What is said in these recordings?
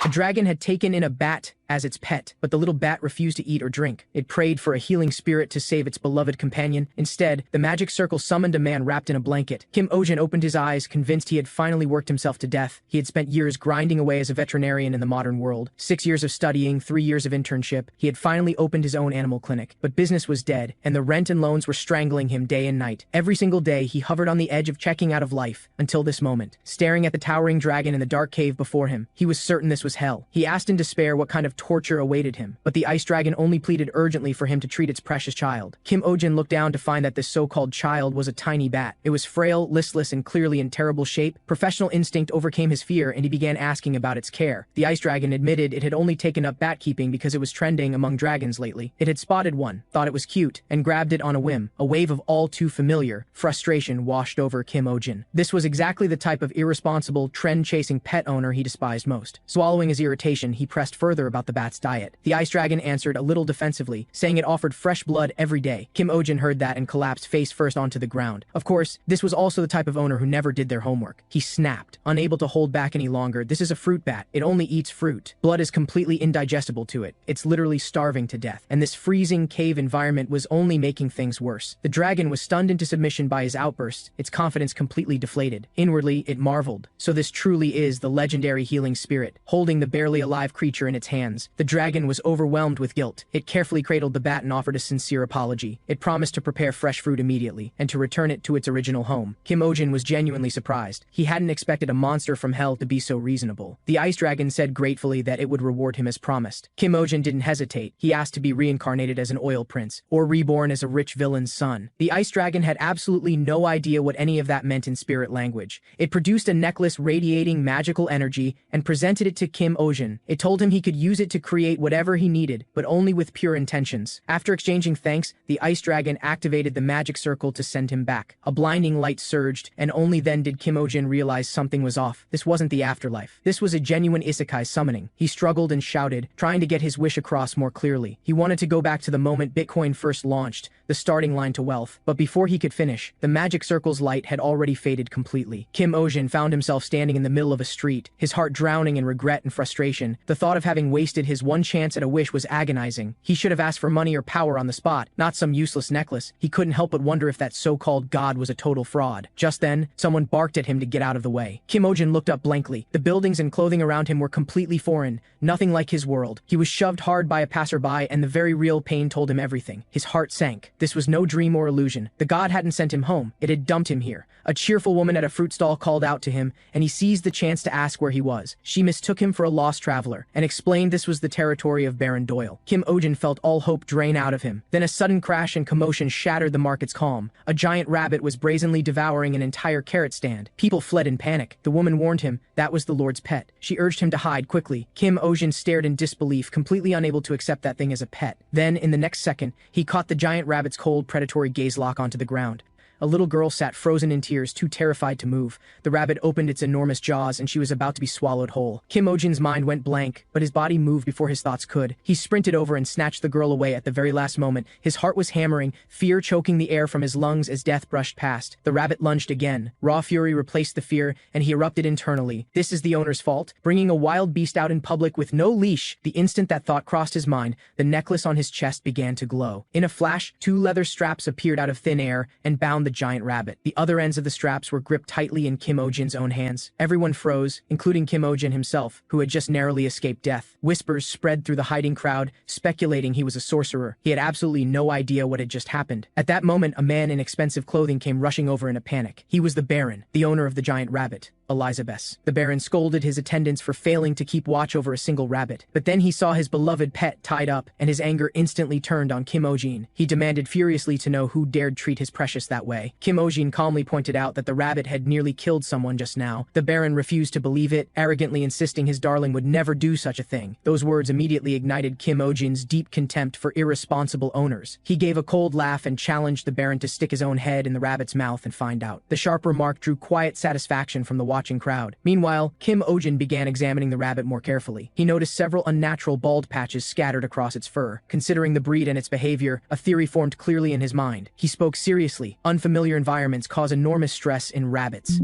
A dragon had taken in a bat as its pet, but the little bat refused to eat or drink. It prayed for a healing spirit to save its beloved companion. Instead, the magic circle summoned a man wrapped in a blanket. Kim Ohjin opened his eyes, convinced he had finally worked himself to death. He had spent years grinding away as a veterinarian in the modern world, 6 years of studying, 3 years of internship. He had finally opened his own animal clinic, but business was dead, and the rent and loans were strangling him day and night. Every single day, he hovered on the edge of checking out of life, until this moment. Staring at the towering dragon in the dark cave before him, he was certain this was hell. He asked in despair what kind of torture awaited him, but the ice dragon only pleaded urgently for him to treat its precious child. Kim Ohjin looked down to find that this so-called child was a tiny bat. It was frail, listless, and clearly in terrible shape. Professional instinct overcame his fear, and he began asking about its care. The ice dragon admitted it had only taken up bat keeping because it was trending among dragons lately. It had spotted one, thought it was cute, and grabbed it on a whim. A wave of all too familiar frustration washed over Kim Ohjin. This was exactly the type of irresponsible, trend-chasing pet owner he despised most. Swallowing his irritation, he pressed further about the bat's diet. The ice dragon answered a little defensively, saying it offered fresh blood every day. Kim Ohjin heard that and collapsed face first onto the ground. Of course, this was also the type of owner who never did their homework. He snapped, unable to hold back any longer. This is a fruit bat. It only eats fruit. Blood is completely indigestible to it. It's literally starving to death. And this freezing cave environment was only making things worse. The dragon was stunned into submission by his outburst, its confidence completely deflated. Inwardly, it marveled. So this truly is the legendary healing spirit, holding the barely alive creature in its hands. The dragon was overwhelmed with guilt. It carefully cradled the bat and offered a sincere apology. It promised to prepare fresh fruit immediately, and to return it to its original home. Kim Ohjin was genuinely surprised. He hadn't expected a monster from hell to be so reasonable. The ice dragon said gratefully that it would reward him as promised. Kim Ohjin didn't hesitate. He asked to be reincarnated as an oil prince, or reborn as a rich villain's son. The ice dragon had absolutely no idea what any of that meant in spirit language. It produced a necklace radiating magical energy and presented it to Kim Ohjin. It told him he could use it to create whatever he needed, but only with pure intentions. After exchanging thanks, the ice dragon activated the magic circle to send him back. A blinding light surged, and only then did Kim Ohjin realize something was off. This wasn't the afterlife. This was a genuine isekai summoning. He struggled and shouted, trying to get his wish across more clearly. He wanted to go back to the moment Bitcoin first launched, the starting line to wealth. But before he could finish, the magic circle's light had already faded completely. Kim Ohjin found himself standing in the middle of a street, his heart drowning in regret and frustration. The thought of having wasted his one chance at a wish was agonizing. He should have asked for money or power on the spot, not some useless necklace. He couldn't help but wonder if that so-called god was a total fraud. Just then, someone barked at him to get out of the way. Kim Ohjin looked up blankly. The buildings and clothing around him were completely foreign, nothing like his world. He was shoved hard by a passerby, and the very real pain told him everything. His heart sank. This was no dream or illusion. The god hadn't sent him home. It had dumped him here. A cheerful woman at a fruit stall called out to him, and he seized the chance to ask where he was. She mistook him for a lost traveler, and explained this was the territory of Baron Doyle. Kim Ohjin felt all hope drain out of him. Then a sudden crash and commotion shattered the market's calm. A giant rabbit was brazenly devouring an entire carrot stand. People fled in panic. The woman warned him that was the Lord's pet. She urged him to hide quickly. Kim Ohjin stared in disbelief, completely unable to accept that thing as a pet. Then, in the next second, he caught the giant rabbit's cold, predatory gaze lock onto the ground. A little girl sat frozen in tears, too terrified to move. The rabbit opened its enormous jaws, and she was about to be swallowed whole. Kim Ohjin's mind went blank, but his body moved before his thoughts could. He sprinted over and snatched the girl away at the very last moment. His heart was hammering, fear choking the air from his lungs as death brushed past. The rabbit lunged again. Raw fury replaced the fear, and he erupted internally. This is the owner's fault? Bringing a wild beast out in public with no leash. The instant that thought crossed his mind, the necklace on his chest began to glow. In a flash, 2 leather straps appeared out of thin air and bound the giant rabbit. The other ends of the straps were gripped tightly in Kim Ohjin's own hands. Everyone froze, including Kim Ohjin himself, who had just narrowly escaped death. Whispers spread through the hiding crowd, speculating he was a sorcerer. He had absolutely no idea what had just happened. At that moment, a man in expensive clothing came rushing over in a panic. He was the Baron, the owner of the giant rabbit, Elizabeth. The Baron scolded his attendants for failing to keep watch over a single rabbit. But then he saw his beloved pet tied up, and his anger instantly turned on Kim Ohjin. He demanded furiously to know who dared treat his precious that way. Kim Ohjin calmly pointed out that the rabbit had nearly killed someone just now. The Baron refused to believe it, arrogantly insisting his darling would never do such a thing. Those words immediately ignited Kim Ohjin's deep contempt for irresponsible owners. He gave a cold laugh and challenged the Baron to stick his own head in the rabbit's mouth and find out. The sharp remark drew quiet satisfaction from the watching crowd. Meanwhile, Kim Ohjin began examining the rabbit more carefully. He noticed several unnatural bald patches scattered across its fur. Considering the breed and its behavior, a theory formed clearly in his mind. He spoke seriously. Unfamiliar environments cause enormous stress in rabbits.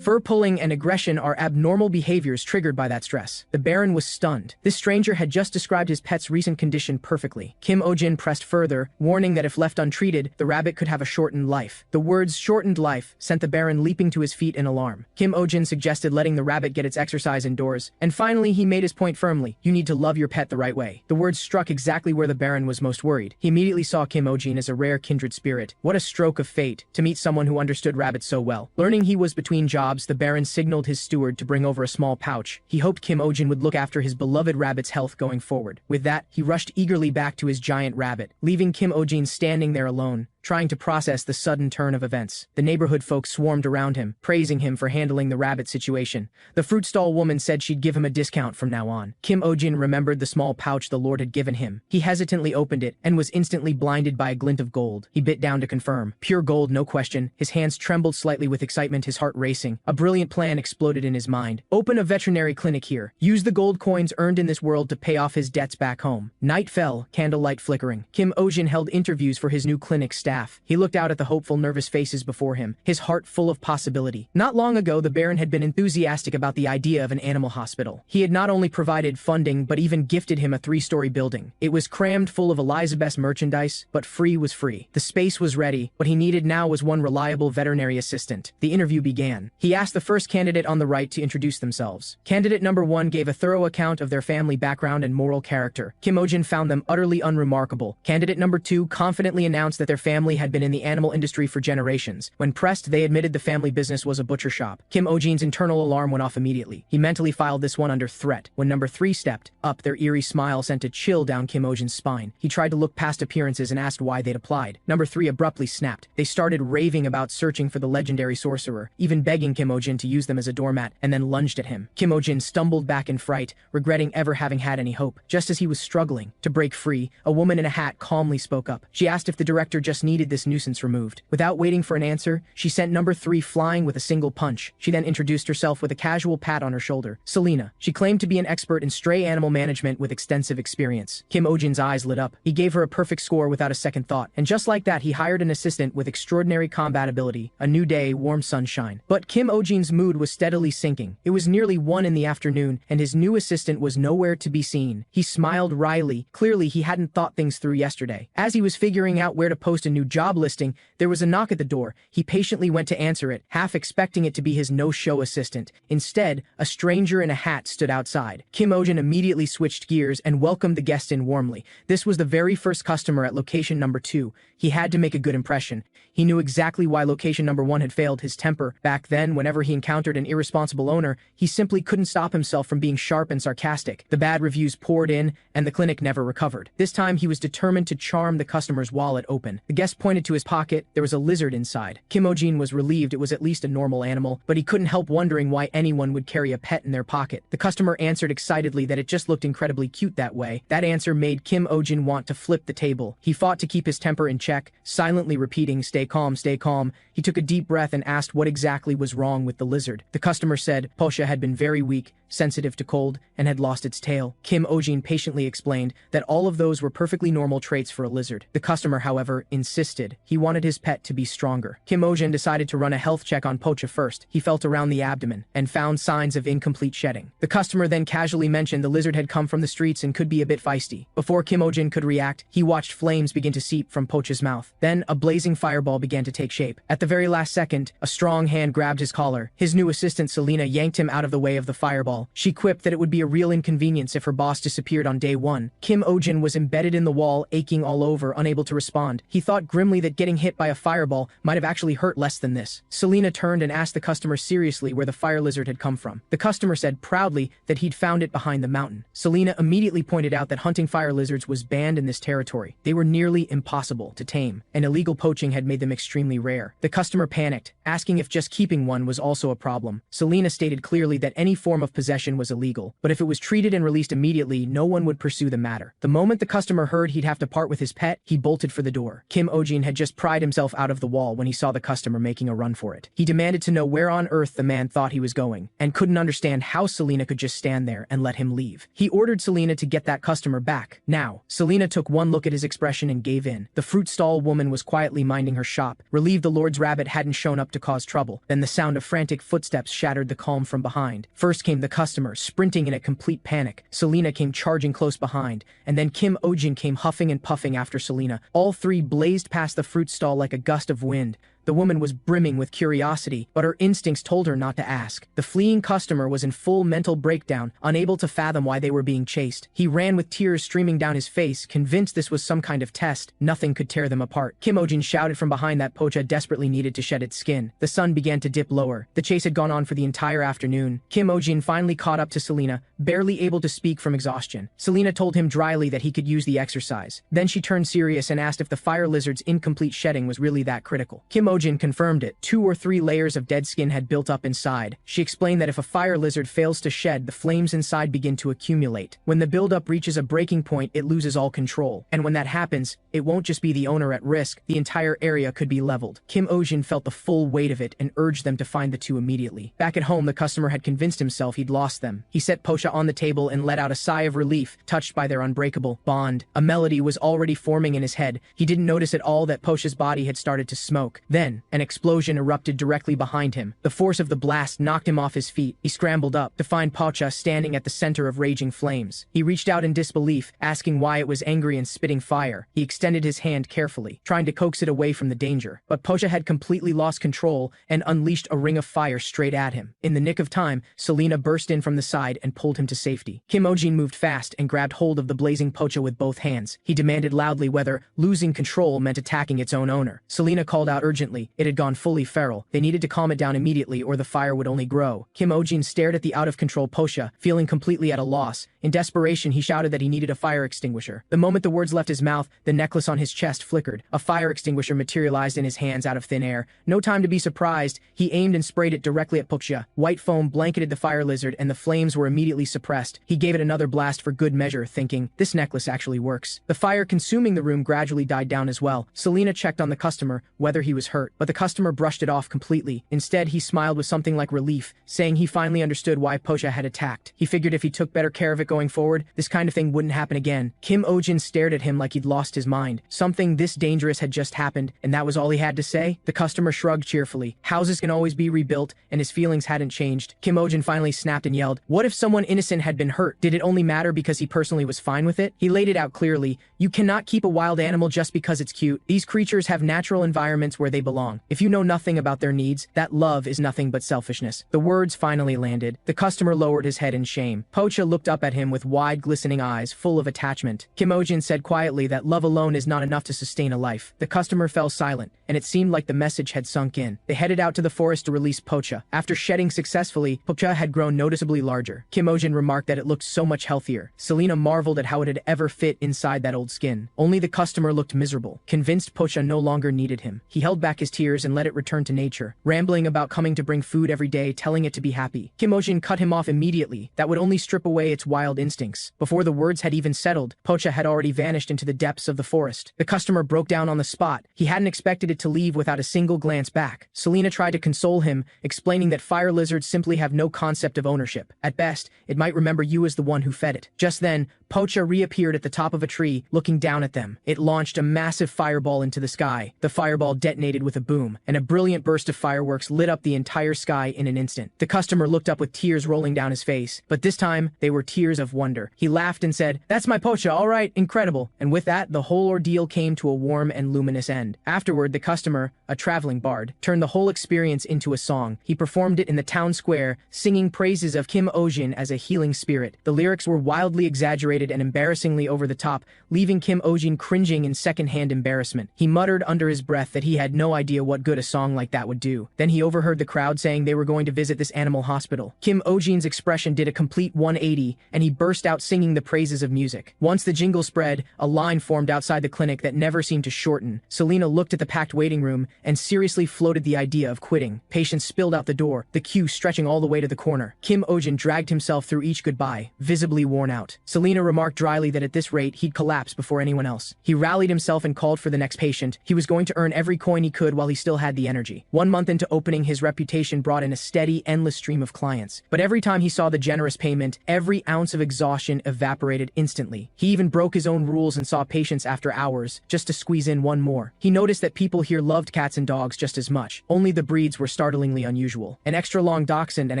Fur pulling and aggression are abnormal behaviors triggered by that stress. The Baron was stunned. This stranger had just described his pet's recent condition perfectly. Kim Ohjin pressed further, warning that if left untreated, the rabbit could have a shortened life. The words "shortened life" sent the Baron leaping to his feet in alarm. Kim Ohjin suggested letting the rabbit get its exercise indoors, and finally he made his point firmly: you need to love your pet the right way. The words struck exactly where the Baron was most worried. He immediately saw Kim Ohjin as a rare kindred spirit. What a stroke of fate, to meet someone who understood rabbits so well. Learning he was between jobs, the Baron signaled his steward to bring over a small pouch. He hoped Kim Ohjin would look after his beloved rabbit's health going forward. With that, he rushed eagerly back to his giant rabbit, leaving Kim Ohjin standing there alone, trying to process the sudden turn of events. The neighborhood folk swarmed around him, praising him for handling the rabbit situation. The fruit stall woman said she'd give him a discount from now on. Kim Ohjin remembered the small pouch the Lord had given him. He hesitantly opened it and was instantly blinded by a glint of gold. He bit down to confirm. Pure gold, no question. His hands trembled slightly with excitement, his heart racing. A brilliant plan exploded in his mind. Open a veterinary clinic here. Use the gold coins earned in this world to pay off his debts back home. Night fell, candlelight flickering. Kim Ohjin held interviews for his new clinic staff. He looked out at the hopeful, nervous faces before him, his heart full of possibility. Not long ago, the Baron had been enthusiastic about the idea of an animal hospital. He had not only provided funding, but even gifted him a 3-story building. It was crammed full of Elizabeth's merchandise, but free was free. The space was ready. What he needed now was one reliable veterinary assistant. The interview began. He asked the first candidate on the right to introduce themselves. Candidate number 1 gave a thorough account of their family background and moral character. Kim Ohjin found them utterly unremarkable. Candidate number 2 confidently announced that their family had been in the animal industry for generations. When pressed, they admitted the family business was a butcher shop. Kim Ohjin's internal alarm went off immediately. He mentally filed this one under threat. When number 3 stepped up, their eerie smile sent a chill down Kim Ohjin's spine. He tried to look past appearances and asked why they'd applied. Number 3 abruptly snapped. They started raving about searching for the legendary sorcerer, even begging Kim Ohjin to use them as a doormat, and then lunged at him. Kim Ohjin stumbled back in fright, regretting ever having had any hope. Just as he was struggling to break free, a woman in a hat calmly spoke up. She asked if the director just needed this nuisance removed. Without waiting for an answer, she sent number 3 flying with a single punch. She then introduced herself with a casual pat on her shoulder. Selena. She claimed to be an expert in stray animal management with extensive experience. Kim Ohjin's eyes lit up. He gave her a perfect score without a second thought, and just like that he hired an assistant with extraordinary combat ability. A new day, warm sunshine. But Kim Ohjin's mood was steadily sinking. It was nearly 1 in the afternoon, and his new assistant was nowhere to be seen. He smiled wryly. Clearly he hadn't thought things through yesterday. As he was figuring out where to post a new job listing, there was a knock at the door. He patiently went to answer it, half expecting it to be his no-show assistant. Instead, a stranger in a hat stood outside. Kim Ohjin immediately switched gears and welcomed the guest in warmly. This was the very first customer at location number 2. He had to make a good impression. He knew exactly why location number 1 had failed his temper. Back then, whenever he encountered an irresponsible owner, he simply couldn't stop himself from being sharp and sarcastic. The bad reviews poured in, and the clinic never recovered. This time, he was determined to charm the customer's wallet open. The guest pointed to his pocket. There was a lizard inside. Kim Ohjin was relieved it was at least a normal animal, but he couldn't help wondering why anyone would carry a pet in their pocket. The customer answered excitedly that it just looked incredibly cute that way. That answer made Kim Ohjin want to flip the table. He fought to keep his temper in check, silently repeating, "Stay calm, stay calm." He took a deep breath and asked what exactly was wrong with the lizard. The customer said Posha had been very weak, sensitive to cold, and had lost its tail. Kim Ohjin patiently explained that all of those were perfectly normal traits for a lizard. The customer, however, insisted. He wanted his pet to be stronger. Kim Ohjin decided to run a health check on Pocha first. He felt around the abdomen and found signs of incomplete shedding. The customer then casually mentioned the lizard had come from the streets and could be a bit feisty. Before Kim Ohjin could react, he watched flames begin to seep from Pocha's mouth. Then a blazing fireball began to take shape. At the very last second, a strong hand grabbed his collar. His new assistant Selena yanked him out of the way of the fireball. She quipped that it would be a real inconvenience if her boss disappeared on day 1. Kim Ohjin was embedded in the wall, aching all over, unable to respond. He thought grimly that getting hit by a fireball might have actually hurt less than this. Selena turned and asked the customer seriously where the fire lizard had come from. The customer said proudly that he'd found it behind the mountain. Selena immediately pointed out that hunting fire lizards was banned in this territory. They were nearly impossible to tame, and illegal poaching had made them extremely rare. The customer panicked, asking if just keeping one was also a problem. Selena stated clearly that any form of possession was illegal, but if it was treated and released immediately, no one would pursue the matter. The moment the customer heard he'd have to part with his pet, he bolted for the door. Kim Ohjin had just pried himself out of the wall when he saw the customer making a run for it. He demanded to know where on earth the man thought he was going, and couldn't understand how Selena could just stand there and let him leave. He ordered Selena to get that customer back. Now, Selena took one look at his expression and gave in. The fruit stall woman was quietly minding her shop, relieved the Lord's rabbit hadn't shown up to cause trouble. Then the sound of frantic footsteps shattered the calm from behind. First came the customer, sprinting in a complete panic. Selena came charging close behind, and then Kim Ohjin came huffing and puffing after Selena. All three blazed past the fruit stall like a gust of wind. The woman was brimming with curiosity, but her instincts told her not to ask. The fleeing customer was in full mental breakdown, unable to fathom why they were being chased. He ran with tears streaming down his face, convinced this was some kind of test. Nothing could tear them apart. Kim Ohjin shouted from behind that Pocha desperately needed to shed its skin. The sun began to dip lower. The chase had gone on for the entire afternoon. Kim Ohjin finally caught up to Selena, barely able to speak from exhaustion. Selena told him dryly that he could use the exercise. Then she turned serious and asked if the fire lizard's incomplete shedding was really that critical. Kim Ohjin confirmed it. 2 or 3 layers of dead skin had built up inside. She explained that if a fire lizard fails to shed, the flames inside begin to accumulate. When the buildup reaches a breaking point, it loses all control. And when that happens, it won't just be the owner at risk, the entire area could be leveled. Kim Ohjin felt the full weight of it and urged them to find the two immediately. Back at home, the customer had convinced himself he'd lost them. He set Pocha on the table and let out a sigh of relief, touched by their unbreakable bond. A melody was already forming in his head. He didn't notice at all that Pocha's body had started to smoke. Then, an explosion erupted directly behind him. The force of the blast knocked him off his feet. He scrambled up to find Pocha standing at the center of raging flames. He reached out in disbelief, asking why it was angry and spitting fire. He extended his hand carefully, trying to coax it away from the danger. But Pocha had completely lost control and unleashed a ring of fire straight at him. In the nick of time, Selena burst in from the side and pulled him to safety. Kim Ohjin moved fast and grabbed hold of the blazing Pocha with both hands. He demanded loudly whether losing control meant attacking its own owner. Selena called out urgently. It had gone fully feral. They needed to calm it down immediately or the fire would only grow. Kim Ohjin stared at the out-of-control Pocha, feeling completely at a loss. In desperation, he shouted that he needed a fire extinguisher. The moment the words left his mouth, the necklace on his chest flickered. A fire extinguisher materialized in his hands out of thin air. No time to be surprised. He aimed and sprayed it directly at Pocha. White foam blanketed the fire lizard and the flames were immediately suppressed. He gave it another blast for good measure, thinking, this necklace actually works. The fire consuming the room gradually died down as well. Selena checked on the customer, whether he was hurt, but the customer brushed it off completely. Instead, he smiled with something like relief, saying he finally understood why Pocha had attacked. He figured if he took better care of it going forward, this kind of thing wouldn't happen again. Kim Ohjin stared at him like he'd lost his mind. Something this dangerous had just happened, and that was all he had to say? The customer shrugged cheerfully. Houses can always be rebuilt, and his feelings hadn't changed. Kim Ohjin finally snapped and yelled, what if someone innocent had been hurt? Did it only matter because he personally was fine with it? He laid it out clearly. You cannot keep a wild animal just because it's cute. These creatures have natural environments where they belong. If you know nothing about their needs, that love is nothing but selfishness. The words finally landed. The customer lowered his head in shame. Pocha looked up at him with wide, glistening eyes full of attachment. Kim Ohjin said quietly that love alone is not enough to sustain a life. The customer fell silent, and it seemed like the message had sunk in. They headed out to the forest to release Pocha. After shedding successfully, Pocha had grown noticeably larger. Kim Ohjin remarked that it looked so much healthier. Selena marveled at how it had ever fit inside that old skin. Only the customer looked miserable, convinced Pocha no longer needed him. He held back his tears and let it return to nature, rambling about coming to bring food every day, telling it to be happy. Kim Ohjin cut him off immediately. That would only strip away its wild instincts. Before the words had even settled, Pocha had already vanished into the depths of the forest. The customer broke down on the spot. He hadn't expected it to leave without a single glance back. Selena tried to console him, explaining that fire lizards simply have no concept of ownership. At best, it might remember you as the one who fed it. Just then, Pocha reappeared at the top of a tree, looking down at them. It launched a massive fireball into the sky. The fireball detonated with a boom, and a brilliant burst of fireworks lit up the entire sky in an instant. The customer looked up with tears rolling down his face, but this time, they were tears of wonder. He laughed and said, that's my Pocha, all right, incredible. And with that, the whole ordeal came to a warm and luminous end. Afterward, the customer, a traveling bard, turned the whole experience into a song. He performed it in the town square, singing praises of Kim Ohjin as a healing spirit. The lyrics were wildly exaggerated and embarrassingly over the top, leaving Kim Ohjin cringing in secondhand embarrassment. He muttered under his breath that he had no idea what good a song like that would do. Then he overheard the crowd saying they were going to visit this animal hospital. Kim Ohjin's expression did a complete 180, and he burst out singing the praises of music. Once the jingle spread, a line formed outside the clinic that never seemed to shorten. Selena looked at the packed waiting room and seriously floated the idea of quitting. Patients spilled out the door, the queue stretching all the way to the corner. Kim Ohjin dragged himself through each goodbye, visibly worn out. Selena remarked dryly that at this rate he'd collapse before anyone else. He rallied himself and called for the next patient. He was going to earn every coin he could while he still had the energy. 1 month into opening, his reputation brought in a steady, endless stream of clients. But every time he saw the generous payment, every ounce of exhaustion evaporated instantly. He even broke his own rules and saw patients after hours, just to squeeze in one more. He noticed that people here loved cats and dogs just as much. Only the breeds were startlingly unusual. An extra-long dachshund and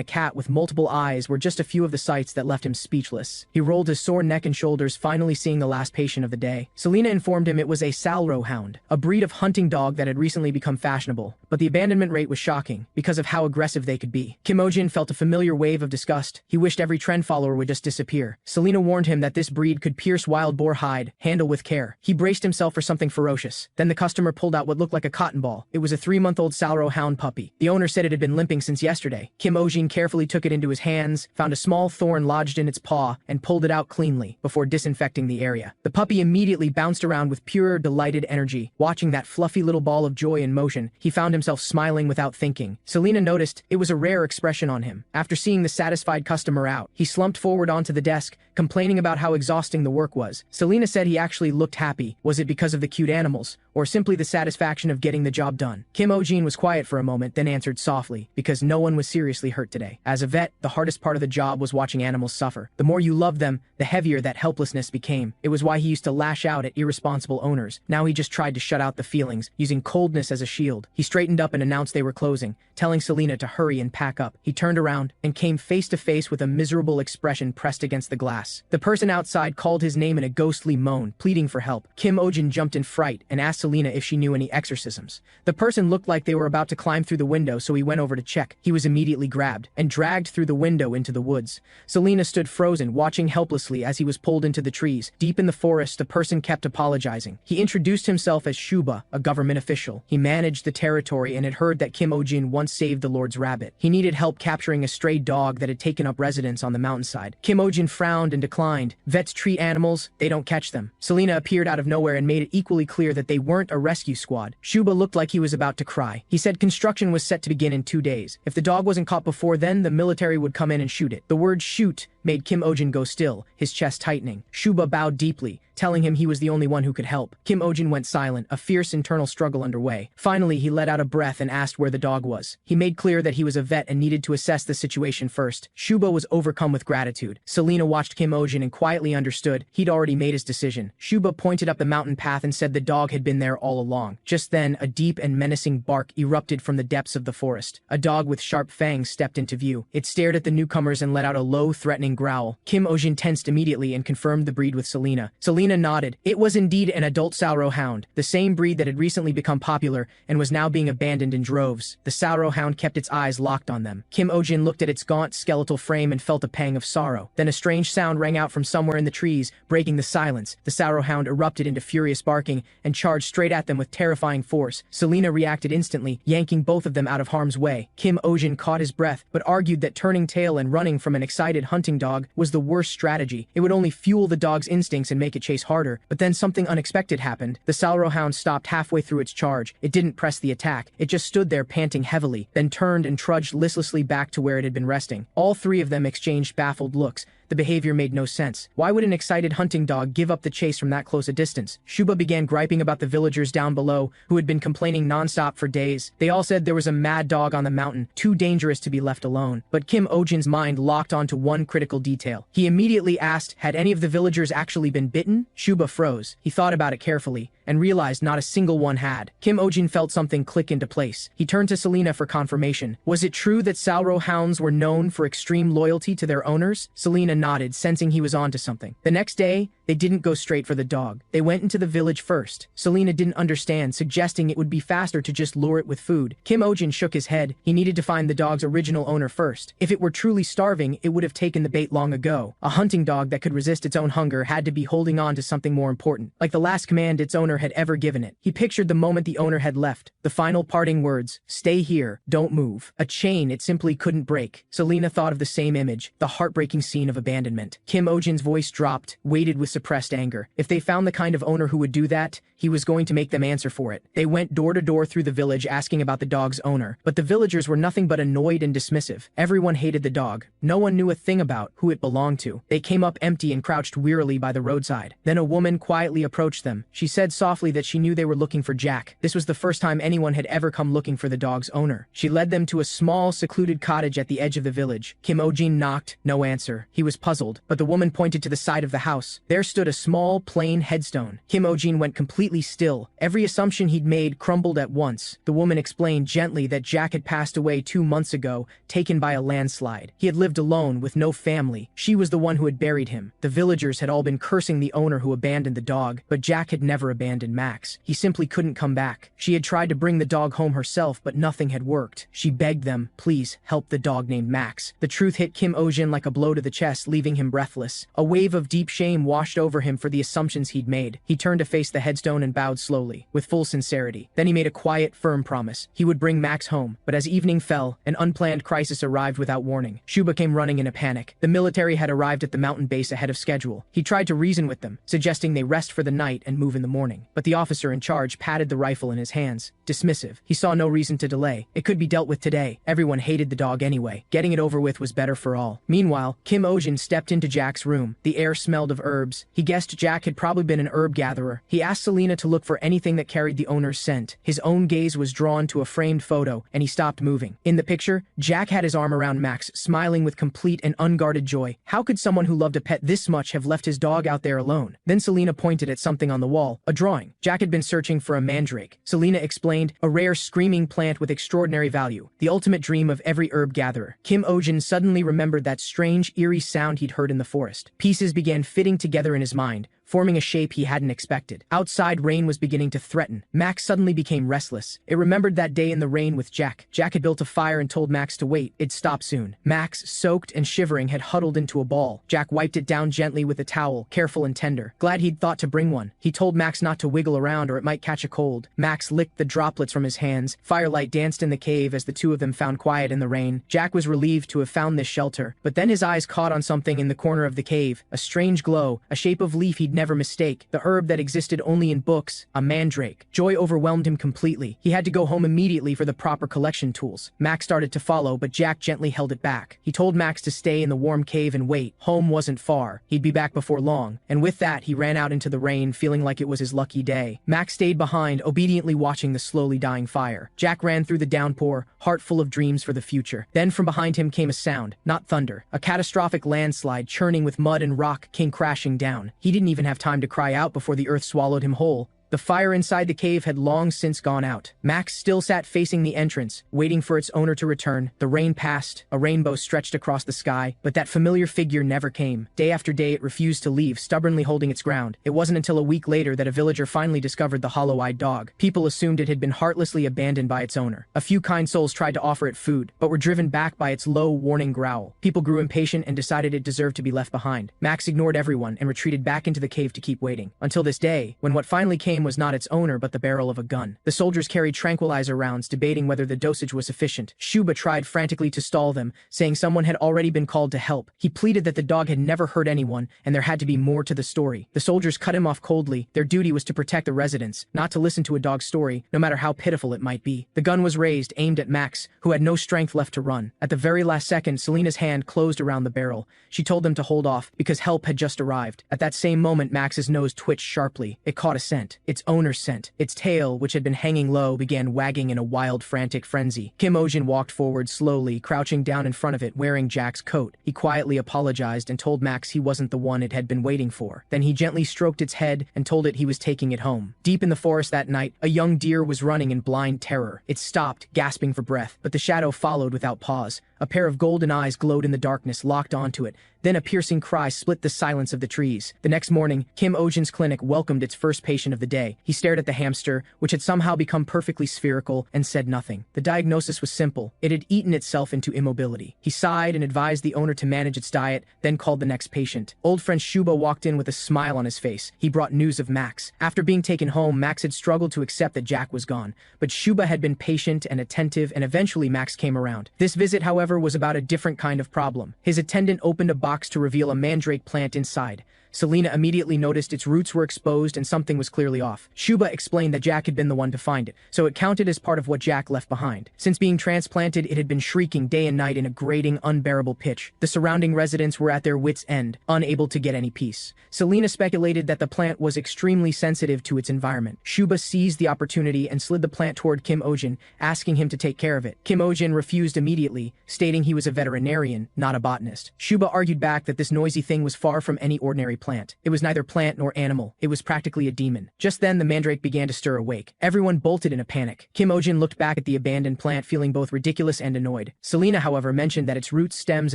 a cat with multiple eyes were just a few of the sights that left him speechless. He rolled his sore neck and shoulders, finally seeing the last patient of the day. Selena informed him it was a Salro hound, a breed of hunting dog that had recently become fashionable, but the abandonment rate was shocking because of how aggressive they could be. Kim Ohjin felt a familiar wave of disgust. He wished every trend follower would just disappear. Selena warned him that this breed could pierce wild boar hide, handle with care. He braced himself for something ferocious. Then the customer pulled out what looked like a cotton ball. It was a 3-month-old Salro hound puppy. The owner said it had been limping since yesterday. Kim Ohjin carefully took it into his hands, found a small thorn lodged in its paw, and pulled it out cleanly before disinfecting the area. The puppy immediately bounced around with pure, delighted energy. Watching that fluffy little ball of joy in motion, he found himself smiling without thinking. Selena noticed it was a rare expression on him. After seeing the satisfied customer out, he slumped forward onto the desk, complaining about how exhausting the work was. Selena said he actually looked happy. Was it because of the cute animals, or simply the satisfaction of getting the job done? Kim Ohjin was quiet for a moment, then answered softly, because no one was seriously hurt today. As a vet, the hardest part of the job was watching animals suffer. The more you loved them, the heavier that helplessness became. It was why he used to lash out at irresponsible owners. Now he just tried to shut out the feelings, using coldness as a shield. He straightened up and announced they were closing, telling Selena to hurry and pack up. He turned around and came face to face with a miserable expression pressed against the glass. The person outside called his name in a ghostly moan, pleading for help. Kim Ohjin jumped in fright and asked Selena if she knew any exorcisms. The person looked like they were about to climb through the window, so he went over to check. He was immediately grabbed and dragged through the window into the woods. Selena stood frozen, watching helplessly as he was pulled into the trees. Deep in the forest, the person kept apologizing. He introduced himself as Shuba, a government official. He managed the territory and had heard that Kim Ohjin once saved the Lord's rabbit. He needed help capturing a stray dog that had taken up residence on the mountainside. Kim Ohjin frowned and declined. Vets treat animals, they don't catch them. Selena appeared out of nowhere and made it equally clear that they weren't a rescue squad. Shuba looked like he was about to cry. He said construction was set to begin in 2 days. If the dog wasn't caught before then, the military would come in and shoot it. The word shoot made Kim Ohjin go still, his chest tightening. Shuba bowed deeply, telling him he was the only one who could help. Kim Ohjin went silent, a fierce internal struggle underway. Finally, he let out a breath and asked where the dog was. He made clear that he was a vet and needed to assess the situation first. Shuba was overcome with gratitude. Selena watched Kim Ohjin and quietly understood he'd already made his decision. Shuba pointed up the mountain path and said the dog had been there all along. Just then, a deep and menacing bark erupted from the depths of the forest. A dog with sharp fangs stepped into view. It stared at the newcomers and let out a low, threatening growl. Kim Ohjin tensed immediately and confirmed the breed with Selena. Selena nodded. It was indeed an adult Salro hound, the same breed that had recently become popular and was now being abandoned in droves. The Salro hound kept its eyes locked on them. Kim Ohjin looked at its gaunt, skeletal frame and felt a pang of sorrow. Then a strange sound rang out from somewhere in the trees, breaking the silence. The Salro hound erupted into furious barking and charged straight at them with terrifying force. Selena reacted instantly, yanking both of them out of harm's way. Kim Ohjin caught his breath, but argued that turning tail and running from an excited hunting dog was the worst strategy. It would only fuel the dog's instincts and make it chase harder. But then something unexpected happened. The Salro hound stopped halfway through its charge. It didn't press the attack. It just stood there panting heavily, then turned and trudged listlessly back to where it had been resting. All three of them exchanged baffled looks. The behavior made no sense. Why would an excited hunting dog give up the chase from that close a distance? Shuba began griping about the villagers down below, who had been complaining nonstop for days. They all said there was a mad dog on the mountain, too dangerous to be left alone. But Kim Ohjin's mind locked onto one critical detail. He immediately asked, had any of the villagers actually been bitten? Shuba froze. He thought about it carefully, and realized not a single one had. Kim Ohjin felt something click into place. He turned to Selena for confirmation. Was it true that Salro hounds were known for extreme loyalty to their owners? Selena nodded, sensing he was onto something. The next day, they didn't go straight for the dog. They went into the village first. Selena didn't understand, suggesting it would be faster to just lure it with food. Kim Ohjin shook his head. He needed to find the dog's original owner first. If it were truly starving, it would have taken the bait long ago. A hunting dog that could resist its own hunger had to be holding on to something more important. Like the last command its owner had ever given it. He pictured the moment the owner had left, the final parting words, "Stay here, don't move." A chain it simply couldn't break. Selena thought of the same image, the heartbreaking scene of abandonment. Kim Ohjin's voice dropped, weighted with suppressed anger. If they found the kind of owner who would do that, he was going to make them answer for it. They went door to door through the village asking about the dog's owner, but the villagers were nothing but annoyed and dismissive. Everyone hated the dog. No one knew a thing about who it belonged to. They came up empty and crouched wearily by the roadside. Then a woman quietly approached them. She said softly that she knew they were looking for Jack. This was the first time anyone had ever come looking for the dog's owner. She led them to a small, secluded cottage at the edge of the village. Kim Ohjin knocked, no answer. He was puzzled, but the woman pointed to the side of the house. There stood a small, plain headstone. Kim Ohjin went completely still. Every assumption he'd made crumbled at once. The woman explained gently that Jack had passed away 2 months ago, taken by a landslide. He had lived alone, with no family. She was the one who had buried him. The villagers had all been cursing the owner who abandoned the dog, but Jack had never abandoned Max. He simply couldn't come back. She had tried to bring the dog home herself, but nothing had worked. She begged them, please, help the dog named Max. The truth hit Kim Ohjin like a blow to the chest, leaving him breathless. A wave of deep shame washed over him for the assumptions he'd made. He turned to face the headstone and bowed slowly, with full sincerity. Then he made a quiet, firm promise. He would bring Max home. But as evening fell, an unplanned crisis arrived without warning. Shuba came running in a panic. The military had arrived at the mountain base ahead of schedule. He tried to reason with them, suggesting they rest for the night and move in the morning. But the officer in charge patted the rifle in his hands, dismissive. He saw no reason to delay. It could be dealt with today. Everyone hated the dog anyway. Getting it over with was better for all. Meanwhile, Kim Ohjin stepped into Jack's room. The air smelled of herbs. He guessed Jack had probably been an herb gatherer. He asked Selena to look for anything that carried the owner's scent. His own gaze was drawn to a framed photo, and he stopped moving. In the picture, Jack had his arm around Max, smiling with complete and unguarded joy. How could someone who loved a pet this much have left his dog out there alone? Then Selena pointed at something on the wall, a drawing. Jack had been searching for a mandrake. Selena explained, a rare screaming plant with extraordinary value, the ultimate dream of every herb gatherer. Kim Ohjin suddenly remembered that strange, eerie sound he'd heard in the forest. Pieces began fitting together in his mind, forming a shape he hadn't expected. Outside, rain was beginning to threaten. Max suddenly became restless. It remembered that day in the rain with Jack. Jack had built a fire and told Max to wait. It'd stop soon. Max, soaked and shivering, had huddled into a ball. Jack wiped it down gently with a towel, careful and tender. Glad he'd thought to bring one. He told Max not to wiggle around or it might catch a cold. Max licked the droplets from his hands. Firelight danced in the cave as the two of them found quiet in the rain. Jack was relieved to have found this shelter, but then his eyes caught on something in the corner of the cave. A strange glow, a shape of leaf he'd never mistake. The herb that existed only in books, a mandrake. Joy overwhelmed him completely. He had to go home immediately for the proper collection tools. Max started to follow, but Jack gently held it back. He told Max to stay in the warm cave and wait. Home wasn't far. He'd be back before long. And with that, he ran out into the rain, feeling like it was his lucky day. Max stayed behind, obediently watching the slowly dying fire. Jack ran through the downpour, heart full of dreams for the future. Then from behind him came a sound, not thunder. A catastrophic landslide, churning with mud and rock, came crashing down. He didn't even have time to cry out before the earth swallowed him whole. The fire inside the cave had long since gone out. Max still sat facing the entrance, waiting for its owner to return. The rain passed, a rainbow stretched across the sky, but that familiar figure never came. Day after day it refused to leave, stubbornly holding its ground. It wasn't until a week later that a villager finally discovered the hollow-eyed dog. People assumed it had been heartlessly abandoned by its owner. A few kind souls tried to offer it food, but were driven back by its low, warning growl. People grew impatient and decided it deserved to be left behind. Max ignored everyone and retreated back into the cave to keep waiting. Until this day, when what finally came was not its owner but the barrel of a gun. The soldiers carried tranquilizer rounds, debating whether the dosage was sufficient. Shuba tried frantically to stall them, saying someone had already been called to help. He pleaded that the dog had never hurt anyone, and there had to be more to the story. The soldiers cut him off coldly. Their duty was to protect the residents, not to listen to a dog's story, no matter how pitiful it might be. The gun was raised, aimed at Max, who had no strength left to run. At the very last second, Selena's hand closed around the barrel. She told them to hold off, because help had just arrived. At that same moment, Max's nose twitched sharply. It caught a scent. Its owner's scent. Its tail, which had been hanging low, began wagging in a wild, frantic frenzy. Kim Ohjin walked forward slowly, crouching down in front of it, wearing Jack's coat. He quietly apologized and told Max he wasn't the one it had been waiting for. Then he gently stroked its head and told it he was taking it home. Deep in the forest that night, a young deer was running in blind terror. It stopped, gasping for breath, but the shadow followed without pause. A pair of golden eyes glowed in the darkness, locked onto it. Then a piercing cry split the silence of the trees. The next morning, Kim Ohjin's clinic welcomed its first patient of the day. He stared at the hamster, which had somehow become perfectly spherical, and said nothing. The diagnosis was simple. It had eaten itself into immobility. He sighed and advised the owner to manage its diet, then called the next patient. Old friend Shuba walked in with a smile on his face. He brought news of Max. After being taken home, Max had struggled to accept that Jack was gone. But Shuba had been patient and attentive, and eventually Max came around. This visit, however, was about a different kind of problem. His attendant opened a box to reveal a mandrake plant inside. Selena immediately noticed its roots were exposed and something was clearly off. Shuba explained that Jack had been the one to find it, so it counted as part of what Jack left behind. Since being transplanted, it had been shrieking day and night in a grating, unbearable pitch. The surrounding residents were at their wits' end, unable to get any peace. Selena speculated that the plant was extremely sensitive to its environment. Shuba seized the opportunity and slid the plant toward Kim Ohjin, asking him to take care of it. Kim Ohjin refused immediately, stating he was a veterinarian, not a botanist. Shuba argued back that this noisy thing was far from any ordinary plant. It was neither plant nor animal. It was practically a demon. Just then, the mandrake began to stir awake. Everyone bolted in a panic. Kim Ohjin looked back at the abandoned plant, feeling both ridiculous and annoyed. Selena, however, mentioned that its roots, stems,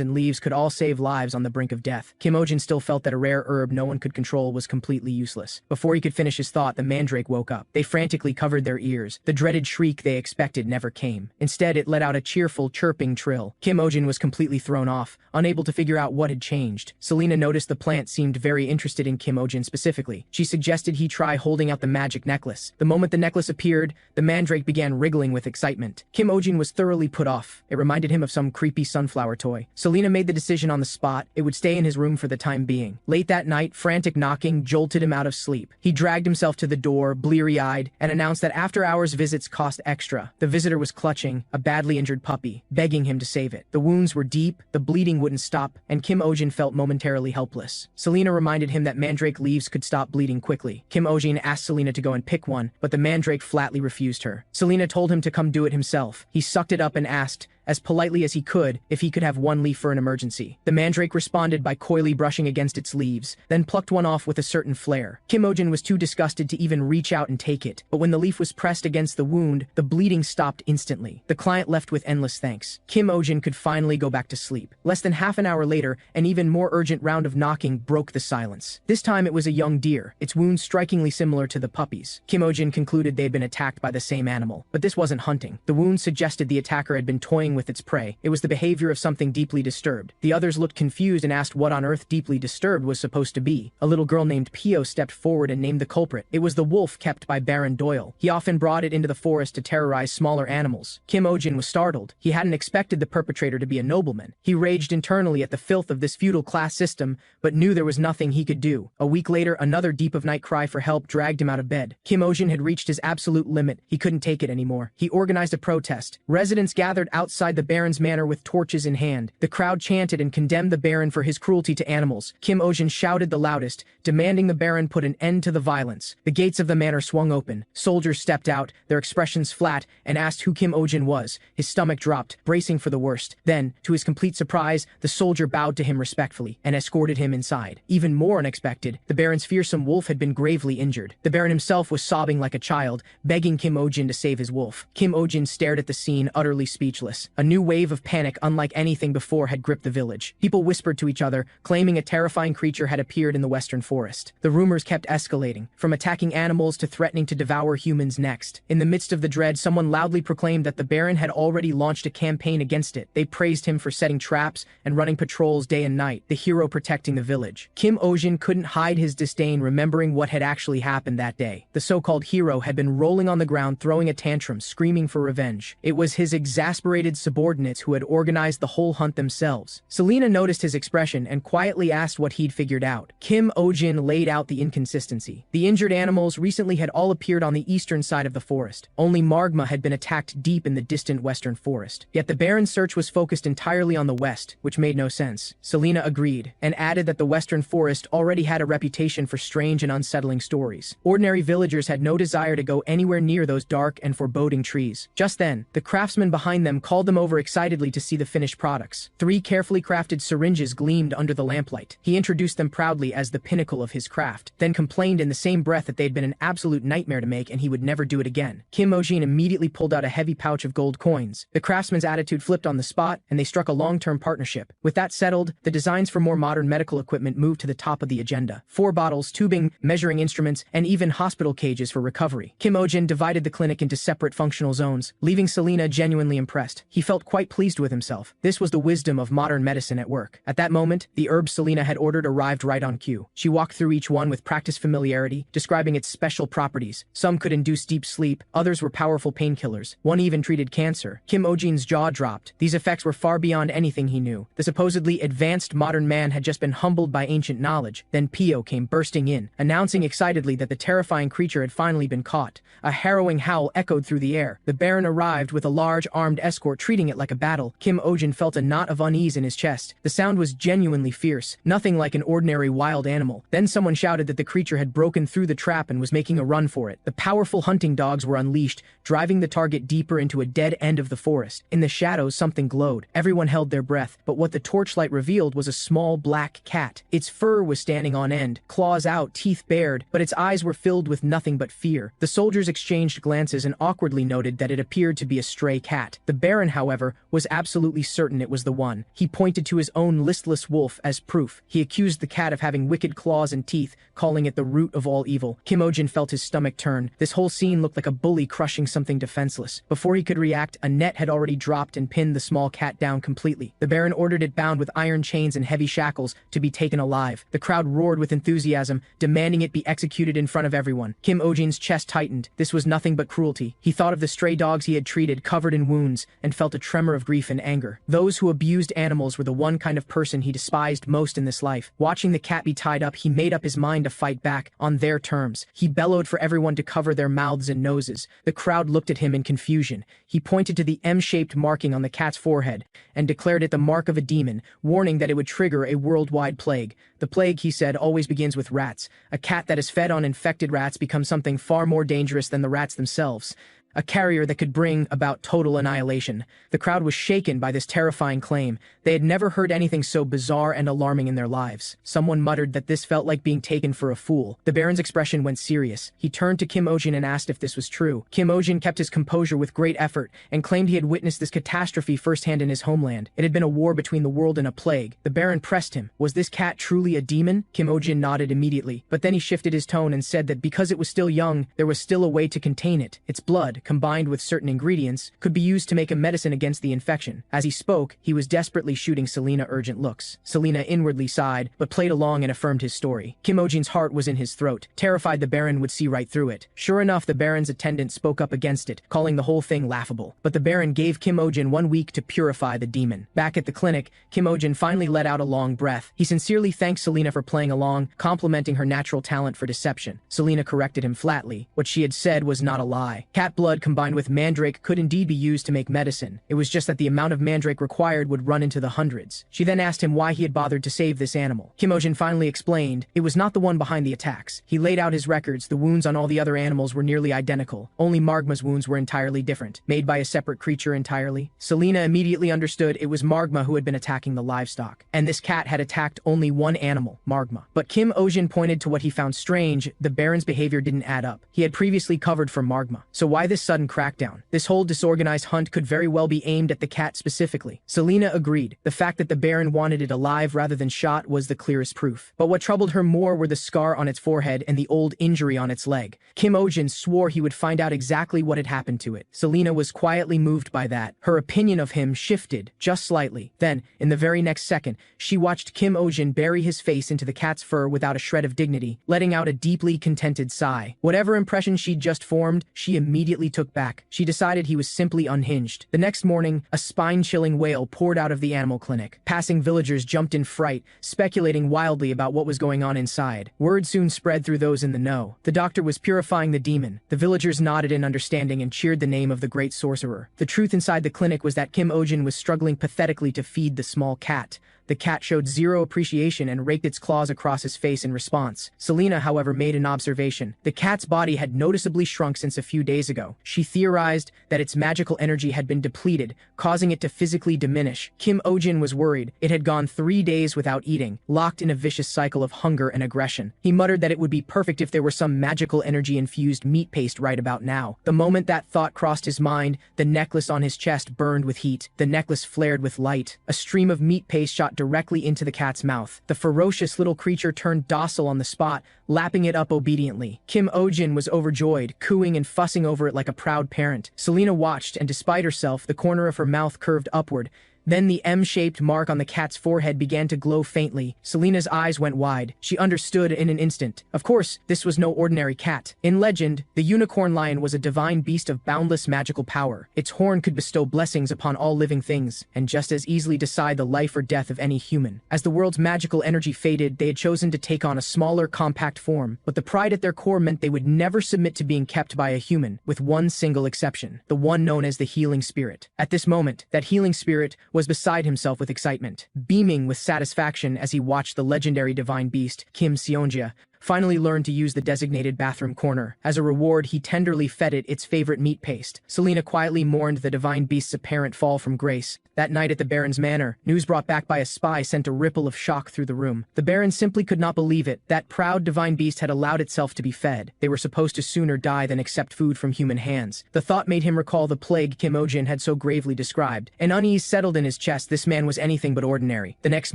and leaves could all save lives on the brink of death. Kim Ohjin still felt that a rare herb no one could control was completely useless. Before he could finish his thought, the mandrake woke up. They frantically covered their ears. The dreaded shriek they expected never came. Instead, it let out a cheerful, chirping trill. Kim Ohjin was completely thrown off, unable to figure out what had changed. Selena noticed the plant seemed very interested in Kim Ohjin specifically. She suggested he try holding out the magic necklace. The moment the necklace appeared, the mandrake began wriggling with excitement. Kim Ohjin was thoroughly put off. It reminded him of some creepy sunflower toy. Selena made the decision on the spot. It would stay in his room for the time being. Late that night, frantic knocking jolted him out of sleep. He dragged himself to the door, bleary-eyed, and announced that after-hours visits cost extra. The visitor was clutching a badly injured puppy, begging him to save it. The wounds were deep, the bleeding wouldn't stop, and Kim Ohjin felt momentarily helpless. Selena reminded him that mandrake leaves could stop bleeding quickly. Kim Ohjin asked Selena to go and pick one, but the mandrake flatly refused her. Selena told him to come do it himself. He sucked it up and asked, as politely as he could, if he could have one leaf for an emergency. The mandrake responded by coyly brushing against its leaves, then plucked one off with a certain flair. Kim Ohjin was too disgusted to even reach out and take it, but when the leaf was pressed against the wound, the bleeding stopped instantly. The client left with endless thanks. Kim Ohjin could finally go back to sleep. Less than half an hour later, an even more urgent round of knocking broke the silence. This time it was a young deer, its wounds strikingly similar to the puppy's. Kim Ohjin concluded they had been attacked by the same animal. But this wasn't hunting. The wounds suggested the attacker had been toying with its prey. It was the behavior of something deeply disturbed. The others looked confused and asked what on earth deeply disturbed was supposed to be. A little girl named Pio stepped forward and named the culprit. It was the wolf kept by Baron Doyle. He often brought it into the forest to terrorize smaller animals. Kim Ohjin was startled. He hadn't expected the perpetrator to be a nobleman. He raged internally at the filth of this feudal class system, but knew there was nothing he could do. A week later, another deep-of-night cry for help dragged him out of bed. Kim Ohjin had reached his absolute limit. He couldn't take it anymore. He organized a protest. Residents gathered outside the Baron's manor with torches in hand. The crowd chanted and condemned the Baron for his cruelty to animals. Kim Ohjin shouted the loudest, demanding the Baron put an end to the violence. The gates of the manor swung open. Soldiers stepped out, their expressions flat, and asked who Kim Ohjin was. His stomach dropped, bracing for the worst. Then, to his complete surprise, the soldier bowed to him respectfully and escorted him inside. Even more unexpected, the Baron's fearsome wolf had been gravely injured. The Baron himself was sobbing like a child, begging Kim Ohjin to save his wolf. Kim Ohjin stared at the scene, utterly speechless. A new wave of panic unlike anything before had gripped the village. People whispered to each other, claiming a terrifying creature had appeared in the western forest. The rumors kept escalating, from attacking animals to threatening to devour humans next. In the midst of the dread, someone loudly proclaimed that the Baron had already launched a campaign against it. They praised him for setting traps and running patrols day and night, the hero protecting the village. Kim Ohjin couldn't hide his disdain, remembering what had actually happened that day. The so-called hero had been rolling on the ground, throwing a tantrum, screaming for revenge. It was his exasperated subordinates who had organized the whole hunt themselves. Selena noticed his expression and quietly asked what he'd figured out. Kim Ohjin laid out the inconsistency. The injured animals recently had all appeared on the eastern side of the forest. Only Margma had been attacked deep in the distant western forest. Yet the Baron's search was focused entirely on the west, which made no sense. Selena agreed, and added that the western forest already had a reputation for strange and unsettling stories. Ordinary villagers had no desire to go anywhere near those dark and foreboding trees. Just then, the craftsman behind them called them come over excitedly to see the finished products. 3 carefully crafted syringes gleamed under the lamplight. He introduced them proudly as the pinnacle of his craft, then complained in the same breath that they'd been an absolute nightmare to make and he would never do it again. Kim Ohjin immediately pulled out a heavy pouch of gold coins. The craftsman's attitude flipped on the spot, and they struck a long-term partnership. With that settled, the designs for more modern medical equipment moved to the top of the agenda. 4 bottles, tubing, measuring instruments, and even hospital cages for recovery. Kim Ohjin divided the clinic into separate functional zones, leaving Selina genuinely impressed. He felt quite pleased with himself. This was the wisdom of modern medicine at work. At that moment, the herbs Selina had ordered arrived right on cue. She walked through each one with practiced familiarity, describing its special properties. Some could induce deep sleep, others were powerful painkillers. One even treated cancer. Kim Ohjin's jaw dropped. These effects were far beyond anything he knew. The supposedly advanced modern man had just been humbled by ancient knowledge. Then Pio came bursting in, announcing excitedly that the terrifying creature had finally been caught. A harrowing howl echoed through the air. The Baron arrived with a large armed escort treating it like a battle. Kim Ohjin felt a knot of unease in his chest. The sound was genuinely fierce, nothing like an ordinary wild animal. Then someone shouted that the creature had broken through the trap and was making a run for it. The powerful hunting dogs were unleashed, driving the target deeper into a dead end of the forest. In the shadows, something glowed. Everyone held their breath, but what the torchlight revealed was a small black cat. Its fur was standing on end, claws out, teeth bared, but its eyes were filled with nothing but fear. The soldiers exchanged glances and awkwardly noted that it appeared to be a stray cat. The Baron, however, was absolutely certain it was the one. He pointed to his own listless wolf as proof. He accused the cat of having wicked claws and teeth, calling it the root of all evil. Kim Ohjin felt his stomach turn. This whole scene looked like a bully crushing something defenseless. Before he could react, a net had already dropped and pinned the small cat down completely. The Baron ordered it bound with iron chains and heavy shackles to be taken alive. The crowd roared with enthusiasm, demanding it be executed in front of everyone. Kim Ohjin's chest tightened. This was nothing but cruelty. He thought of the stray dogs he had treated, covered in wounds, and felt a tremor of grief and anger. Those who abused animals were the one kind of person he despised most in this life. Watching the cat be tied up, he made up his mind to fight back, on their terms. He bellowed for everyone to cover their mouths and noses. The crowd looked at him in confusion. He pointed to the M-shaped marking on the cat's forehead, and declared it the mark of a demon, warning that it would trigger a worldwide plague. The plague, he said, always begins with rats. A cat that is fed on infected rats becomes something far more dangerous than the rats themselves. A carrier that could bring about total annihilation. The crowd was shaken by this terrifying claim. They had never heard anything so bizarre and alarming in their lives. Someone muttered that this felt like being taken for a fool. The Baron's expression went serious. He turned to Kim Ohjin and asked if this was true. Kim Ohjin kept his composure with great effort and claimed he had witnessed this catastrophe firsthand in his homeland. It had been a war between the world and a plague. The Baron pressed him. Was this cat truly a demon? Kim Ohjin nodded immediately, but then he shifted his tone and said that because it was still young, there was still a way to contain it. Its blood, combined with certain ingredients, could be used to make a medicine against the infection. As he spoke, he was desperately shooting Selina urgent looks. Selina inwardly sighed, but played along and affirmed his story. Kim Ohjin's heart was in his throat, terrified the Baron would see right through it. Sure enough, the Baron's attendant spoke up against it, calling the whole thing laughable. But the Baron gave Kim Ohjin 1 week to purify the demon. Back at the clinic, Kim Ohjin finally let out a long breath. He sincerely thanked Selina for playing along, complimenting her natural talent for deception. Selina corrected him flatly. What she had said was not a lie. Cat blood combined with mandrake could indeed be used to make medicine. It was just that the amount of mandrake required would run into the hundreds. She then asked him why he had bothered to save this animal. Kim Ohjin finally explained it was not the one behind the attacks. He laid out his records. The wounds on all the other animals were nearly identical. Only Margma's wounds were entirely different, made by a separate creature entirely. Selina immediately understood it was Margma who had been attacking the livestock, and this cat had attacked only one animal, Margma. But Kim Ohjin pointed to what he found strange. The Baron's behavior didn't add up. He had previously covered for Margma. So why this sudden crackdown? This whole disorganized hunt could very well be aimed at the cat specifically. Selina agreed. The fact that the Baron wanted it alive rather than shot was the clearest proof. But what troubled her more were the scar on its forehead and the old injury on its leg. Kim Ohjin swore he would find out exactly what had happened to it. Selina was quietly moved by that. Her opinion of him shifted, just slightly. Then, in the very next second, she watched Kim Ohjin bury his face into the cat's fur without a shred of dignity, letting out a deeply contented sigh. Whatever impression she'd just formed, she immediately took back. She decided he was simply unhinged. The next morning, a spine-chilling wail poured out of the animal clinic. Passing villagers jumped in fright, speculating wildly about what was going on inside. Word soon spread through those in the know. The doctor was purifying the demon. The villagers nodded in understanding and cheered the name of the great sorcerer. The truth inside the clinic was that Kim Ohjin was struggling pathetically to feed the small cat. The cat showed zero appreciation and raked its claws across his face in response. Selena, however, made an observation. The cat's body had noticeably shrunk since a few days ago. She theorized that its magical energy had been depleted, causing it to physically diminish. Kim Ohjin was worried. It had gone 3 days without eating, locked in a vicious cycle of hunger and aggression. He muttered that it would be perfect if there were some magical energy-infused meat paste right about now. The moment that thought crossed his mind, the necklace on his chest burned with heat. The necklace flared with light. A stream of meat paste shot directly into the cat's mouth. The ferocious little creature turned docile on the spot, lapping it up obediently. Kim Ohjin was overjoyed, cooing and fussing over it like a proud parent. Selena watched, and despite herself, the corner of her mouth curved upward. Then the M-shaped mark on the cat's forehead began to glow faintly. Selena's eyes went wide. She understood in an instant. Of course, this was no ordinary cat. In legend, the unicorn lion was a divine beast of boundless magical power. Its horn could bestow blessings upon all living things, and just as easily decide the life or death of any human. As the world's magical energy faded, they had chosen to take on a smaller, compact form, but the pride at their core meant they would never submit to being kept by a human, with one single exception, the one known as the healing spirit. At this moment, that healing spirit was beside himself with excitement, beaming with satisfaction as he watched the legendary divine beast, Kim Ohjin, finally learned to use the designated bathroom corner. As a reward, he tenderly fed it its favorite meat paste. Selena quietly mourned the divine beast's apparent fall from grace. That night at the Baron's manor, news brought back by a spy sent a ripple of shock through the room. The Baron simply could not believe it. That proud divine beast had allowed itself to be fed. They were supposed to sooner die than accept food from human hands. The thought made him recall the plague Kim Ohjin had so gravely described. An unease settled in his chest. This man was anything but ordinary. The next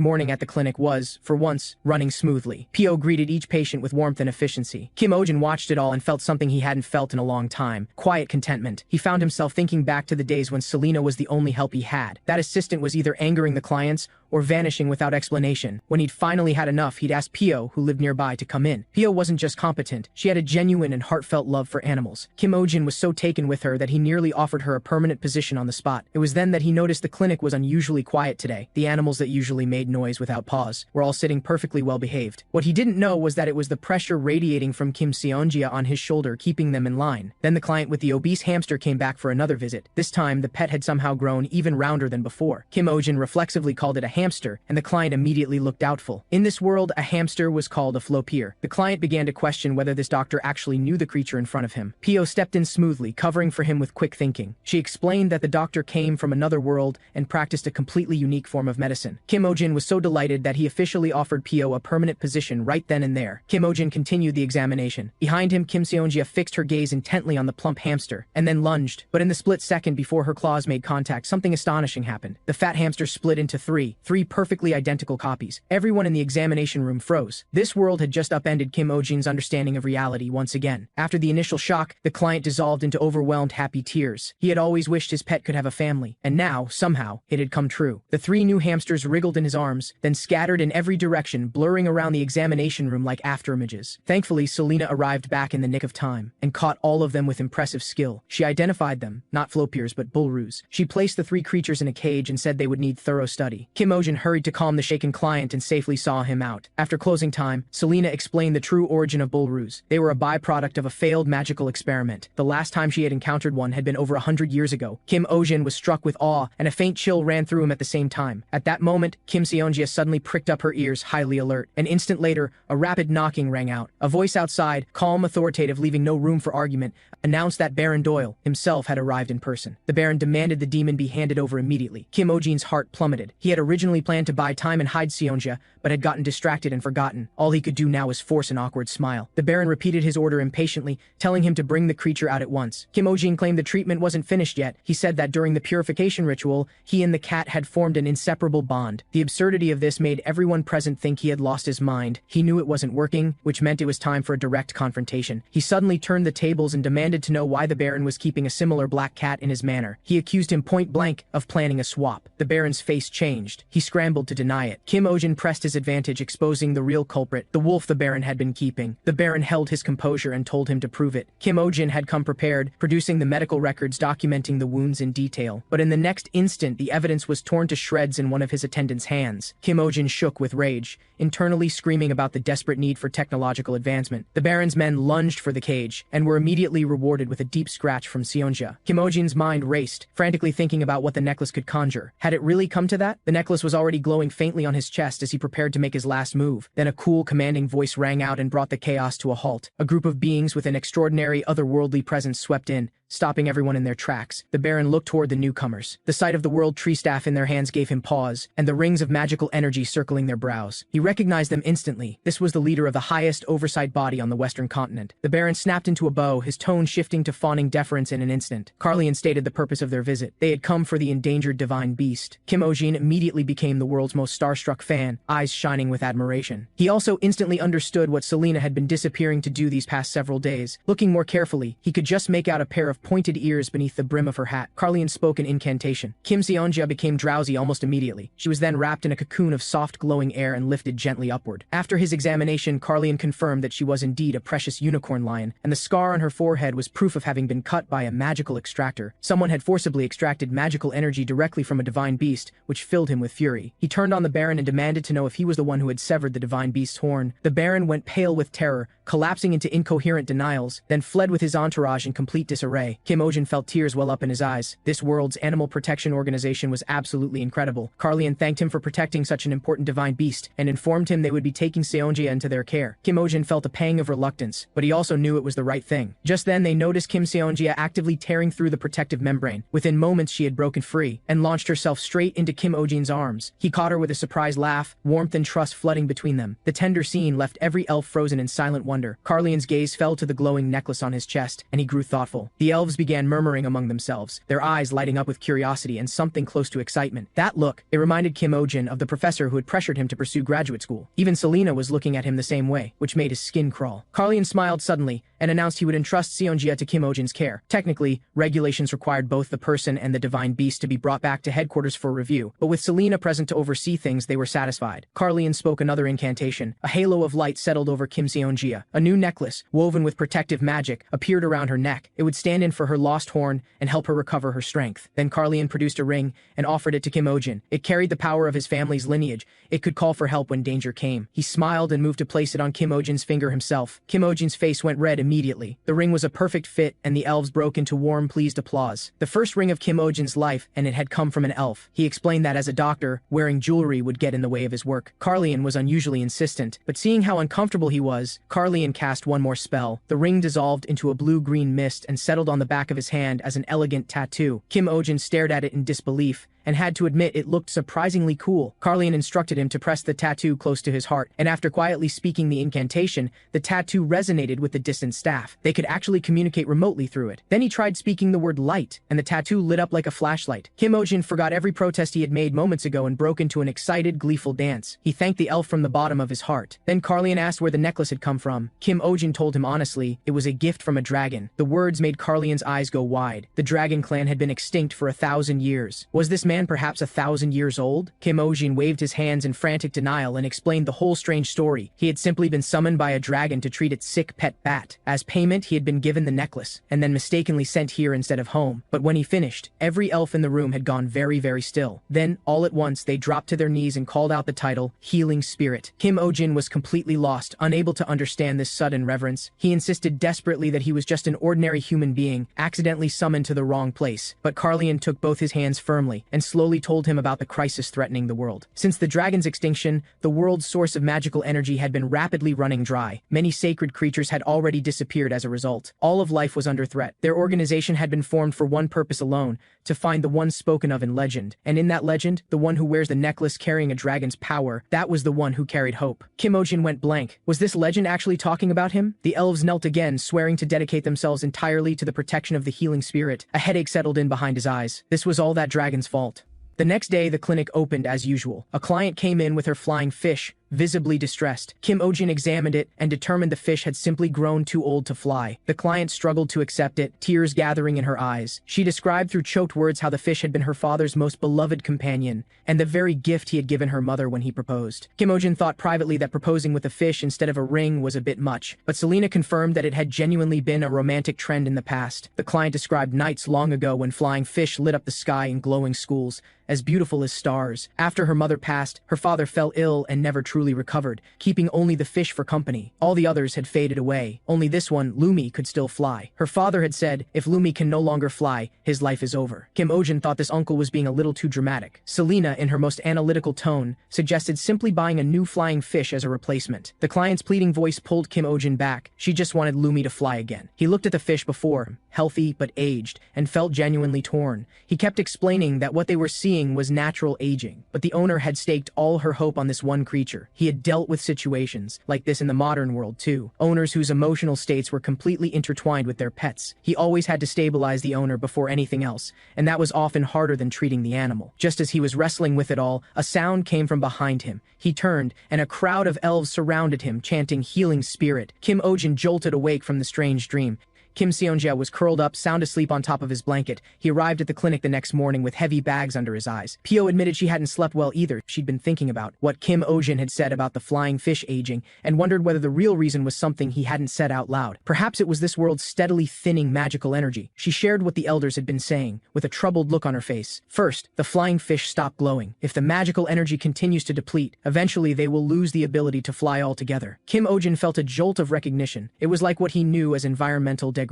morning at the clinic was, for once, running smoothly. P.O. greeted each patient with warmth and efficiency. Kim Ohjin watched it all and felt something he hadn't felt in a long time. Quiet contentment. He found himself thinking back to the days when Selena was the only help he had. That assistant was either angering the clients or vanishing without explanation. When he'd finally had enough, he'd ask Pio, who lived nearby, to come in. Pio wasn't just competent, she had a genuine and heartfelt love for animals. Kim Ohjin was so taken with her that he nearly offered her a permanent position on the spot. It was then that he noticed the clinic was unusually quiet today. The animals that usually made noise without pause were all sitting perfectly well behaved. What he didn't know was that it was the pressure radiating from Kim Ohjin on his shoulder keeping them in line. Then the client with the obese hamster came back for another visit. This time, the pet had somehow grown even rounder than before. Kim Ohjin reflexively called it a hamster, and the client immediately looked doubtful. In this world, a hamster was called a flopier. The client began to question whether this doctor actually knew the creature in front of him. Pio stepped in smoothly, covering for him with quick thinking. She explained that the doctor came from another world and practiced a completely unique form of medicine. Kim Ohjin was so delighted that he officially offered Pio a permanent position right then and there. Kim Ohjin continued the examination. Behind him, Kim Ohjin fixed her gaze intently on the plump hamster, and then lunged. But in the split second before her claws made contact, something astonishing happened. The fat hamster split into three perfectly identical copies. Everyone in the examination room froze. This world had just upended Kim Ohjin's understanding of reality once again. After the initial shock, the client dissolved into overwhelmed happy tears. He had always wished his pet could have a family, and now, somehow, it had come true. The three new hamsters wriggled in his arms, then scattered in every direction, blurring around the examination room like afterimages. Thankfully, Selena arrived back in the nick of time, and caught all of them with impressive skill. She identified them, not flopiers but bullroos. She placed the three creatures in a cage and said they would need thorough study. Kim Ohjin hurried to calm the shaken client and safely saw him out. After closing time, Selena explained the true origin of bullroos. They were a byproduct of a failed magical experiment. The last time she had encountered one had been over 100 years ago. Kim Ohjin was struck with awe, and a faint chill ran through him at the same time. At that moment, Kim Ohjin suddenly pricked up her ears, highly alert. An instant later, a rapid knocking rang out. A voice outside, calm, authoritative, leaving no room for argument, announced that Baron Doyle himself had arrived in person. The Baron demanded the demon be handed over immediately. Kim Ohjin's heart plummeted. He had originally planned to buy time and hide Sionja, but had gotten distracted and forgotten. All he could do now was force an awkward smile. The Baron repeated his order impatiently, telling him to bring the creature out at once. Kim Ohjin claimed the treatment wasn't finished yet. He said that during the purification ritual, he and the cat had formed an inseparable bond. The absurdity of this made everyone present think he had lost his mind. He knew it wasn't working, which meant it was time for a direct confrontation. He suddenly turned the tables and demanded to know why the Baron was keeping a similar black cat in his manor. He accused him point blank of planning a swap. The Baron's face changed. He scrambled to deny it. Kim Ohjin pressed his advantage, exposing the real culprit, the wolf the Baron had been keeping. The Baron held his composure and told him to prove it. Kim Ohjin had come prepared, producing the medical records documenting the wounds in detail. But in the next instant, the evidence was torn to shreds in one of his attendant's hands. Kim Ohjin shook with rage, internally screaming about the desperate need for technological advancement. The Baron's men lunged for the cage, and were immediately rewarded with a deep scratch from Sionja. Kim Ohjin's mind raced, frantically thinking about what the necklace could conjure. Had it really come to that? The necklace necklace was already glowing faintly on his chest as he prepared to make his last move. Then a cool, commanding voice rang out and brought the chaos to a halt. A group of beings with an extraordinary, otherworldly presence swept in, stopping everyone in their tracks. The Baron looked toward the newcomers. The sight of the world tree staff in their hands gave him pause, and the rings of magical energy circling their brows. He recognized them instantly. This was the leader of the highest oversight body on the Western continent. The Baron snapped into a bow, his tone shifting to fawning deference in an instant. Carlian stated the purpose of their visit. They had come for the endangered divine beast. Kim Ohjin immediately became the world's most starstruck fan, eyes shining with admiration. He also instantly understood what Selena had been disappearing to do these past several days. Looking more carefully, he could just make out a pair of pointed ears beneath the brim of her hat. Carlian spoke an incantation. Kim Ohjin became drowsy almost immediately. She was then wrapped in a cocoon of soft glowing air and lifted gently upward. After his examination, Carlian confirmed that she was indeed a precious unicorn lion, and the scar on her forehead was proof of having been cut by a magical extractor. Someone had forcibly extracted magical energy directly from a divine beast, which filled him with fury. He turned on the Baron and demanded to know if he was the one who had severed the divine beast's horn. The Baron went pale with terror, collapsing into incoherent denials, then fled with his entourage in complete disarray. Kim Ohjin felt tears well up in his eyes. This world's animal protection organization was absolutely incredible. Carlian thanked him for protecting such an important divine beast, and informed him they would be taking Seonjia into their care. Kim Ohjin felt a pang of reluctance, but he also knew it was the right thing. Just then they noticed Kim Seonjia actively tearing through the protective membrane. Within moments she had broken free, and launched herself straight into Kim Ohjin's arms. He caught her with a surprised laugh, warmth and trust flooding between them. The tender scene left every elf frozen in silent wonder. Carlian's gaze fell to the glowing necklace on his chest, and he grew thoughtful. The elves began murmuring among themselves, their eyes lighting up with curiosity and something close to excitement. That look, it reminded Kim Ohjin of the professor who had pressured him to pursue graduate school. Even Selena was looking at him the same way, which made his skin crawl. Carlian smiled suddenly, and announced he would entrust Seonjia to Kim Ohjin's care. Technically, regulations required both the person and the divine beast to be brought back to headquarters for review, but with Selena present to oversee things, they were satisfied. Carlian spoke another incantation. A halo of light settled over Kim Seonjia. A new necklace, woven with protective magic, appeared around her neck. It would stand in for her lost horn and help her recover her strength. Then Carlian produced a ring and offered it to Kim Ohjin. It carried the power of his family's lineage. It could call for help when danger came. He smiled and moved to place it on Kim Ohjin's finger himself. Kim Ohjin's face went red immediately. The ring was a perfect fit, and the elves broke into warm, pleased applause. The first ring of Kim Ohjin's life, and it had come from an elf. He explained that as a doctor, wearing jewelry would get in the way of his work. Carlian was unusually insistent, but seeing how uncomfortable he was, Carlian cast one more spell. The ring dissolved into a blue-green mist and settled on the back of his hand as an elegant tattoo. Kim Ohjin stared at it in disbelief, and had to admit it looked surprisingly cool. Carlian instructed him to press the tattoo close to his heart, and after quietly speaking the incantation, the tattoo resonated with the distant staff. They could actually communicate remotely through it. Then he tried speaking the word light, and the tattoo lit up like a flashlight. Kim Ohjin forgot every protest he had made moments ago and broke into an excited, gleeful dance. He thanked the elf from the bottom of his heart. Then Carlian asked where the necklace had come from. Kim Ohjin told him honestly, it was a gift from a dragon. The words made Carlian's eyes go wide. The dragon clan had been extinct for 1,000 years. Was this man perhaps 1,000 years old? Kim Ohjin waved his hands in frantic denial and explained the whole strange story. He had simply been summoned by a dragon to treat its sick pet bat. As payment, he had been given the necklace, and then mistakenly sent here instead of home. But when he finished, every elf in the room had gone very, very still. Then, all at once, they dropped to their knees and called out the title, Healing Spirit. Kim Ohjin was completely lost, unable to understand this sudden reverence. He insisted desperately that he was just an ordinary human being, accidentally summoned to the wrong place. But Carlian took both his hands firmly, and slowly told him about the crisis threatening the world. Since the dragon's extinction, the world's source of magical energy had been rapidly running dry. Many sacred creatures had already disappeared as a result. All of life was under threat. Their organization had been formed for one purpose alone, to find the one spoken of in legend. And in that legend, the one who wears the necklace carrying a dragon's power, that was the one who carried hope. Kim Ohjin went blank. Was this legend actually talking about him? The elves knelt again, swearing to dedicate themselves entirely to the protection of the healing spirit. A headache settled in behind his eyes. This was all that dragon's fault. The next day, the clinic opened as usual. A client came in with her flying fish, visibly distressed. Kim Ohjin examined it and determined the fish had simply grown too old to fly. The client struggled to accept it, tears gathering in her eyes. She described through choked words how the fish had been her father's most beloved companion, and the very gift he had given her mother when he proposed. Kim Ohjin thought privately that proposing with a fish instead of a ring was a bit much, but Selena confirmed that it had genuinely been a romantic trend in the past. The client described nights long ago when flying fish lit up the sky in glowing schools, as beautiful as stars. After her mother passed, her father fell ill and never truly recovered, keeping only the fish for company. All the others had faded away. Only this one, Lumi, could still fly. Her father had said, if Lumi can no longer fly, his life is over. Kim Ohjin thought this uncle was being a little too dramatic. Selena, in her most analytical tone, suggested simply buying a new flying fish as a replacement. The client's pleading voice pulled Kim Ohjin back. She just wanted Lumi to fly again. He looked at the fish before him, healthy but aged, and felt genuinely torn. He kept explaining that what they were seeing was natural aging, but the owner had staked all her hope on this one creature. He had dealt with situations like this in the modern world too. Owners whose emotional states were completely intertwined with their pets. He always had to stabilize the owner before anything else, and that was often harder than treating the animal. Just as he was wrestling with it all, a sound came from behind him. He turned, and a crowd of elves surrounded him, chanting healing spirit. Kim Ohjin jolted awake from the strange dream. Kim Seonja was curled up, sound asleep on top of his blanket. He arrived at the clinic the next morning with heavy bags under his eyes. Pio admitted she hadn't slept well either. She'd been thinking about what Kim Ohjin had said about the flying fish aging, and wondered whether the real reason was something he hadn't said out loud. Perhaps it was this world's steadily thinning magical energy. She shared what the elders had been saying, with a troubled look on her face. First, the flying fish stop glowing. If the magical energy continues to deplete, eventually they will lose the ability to fly altogether. Kim Ohjin felt a jolt of recognition. It was like what he knew as environmental degradation.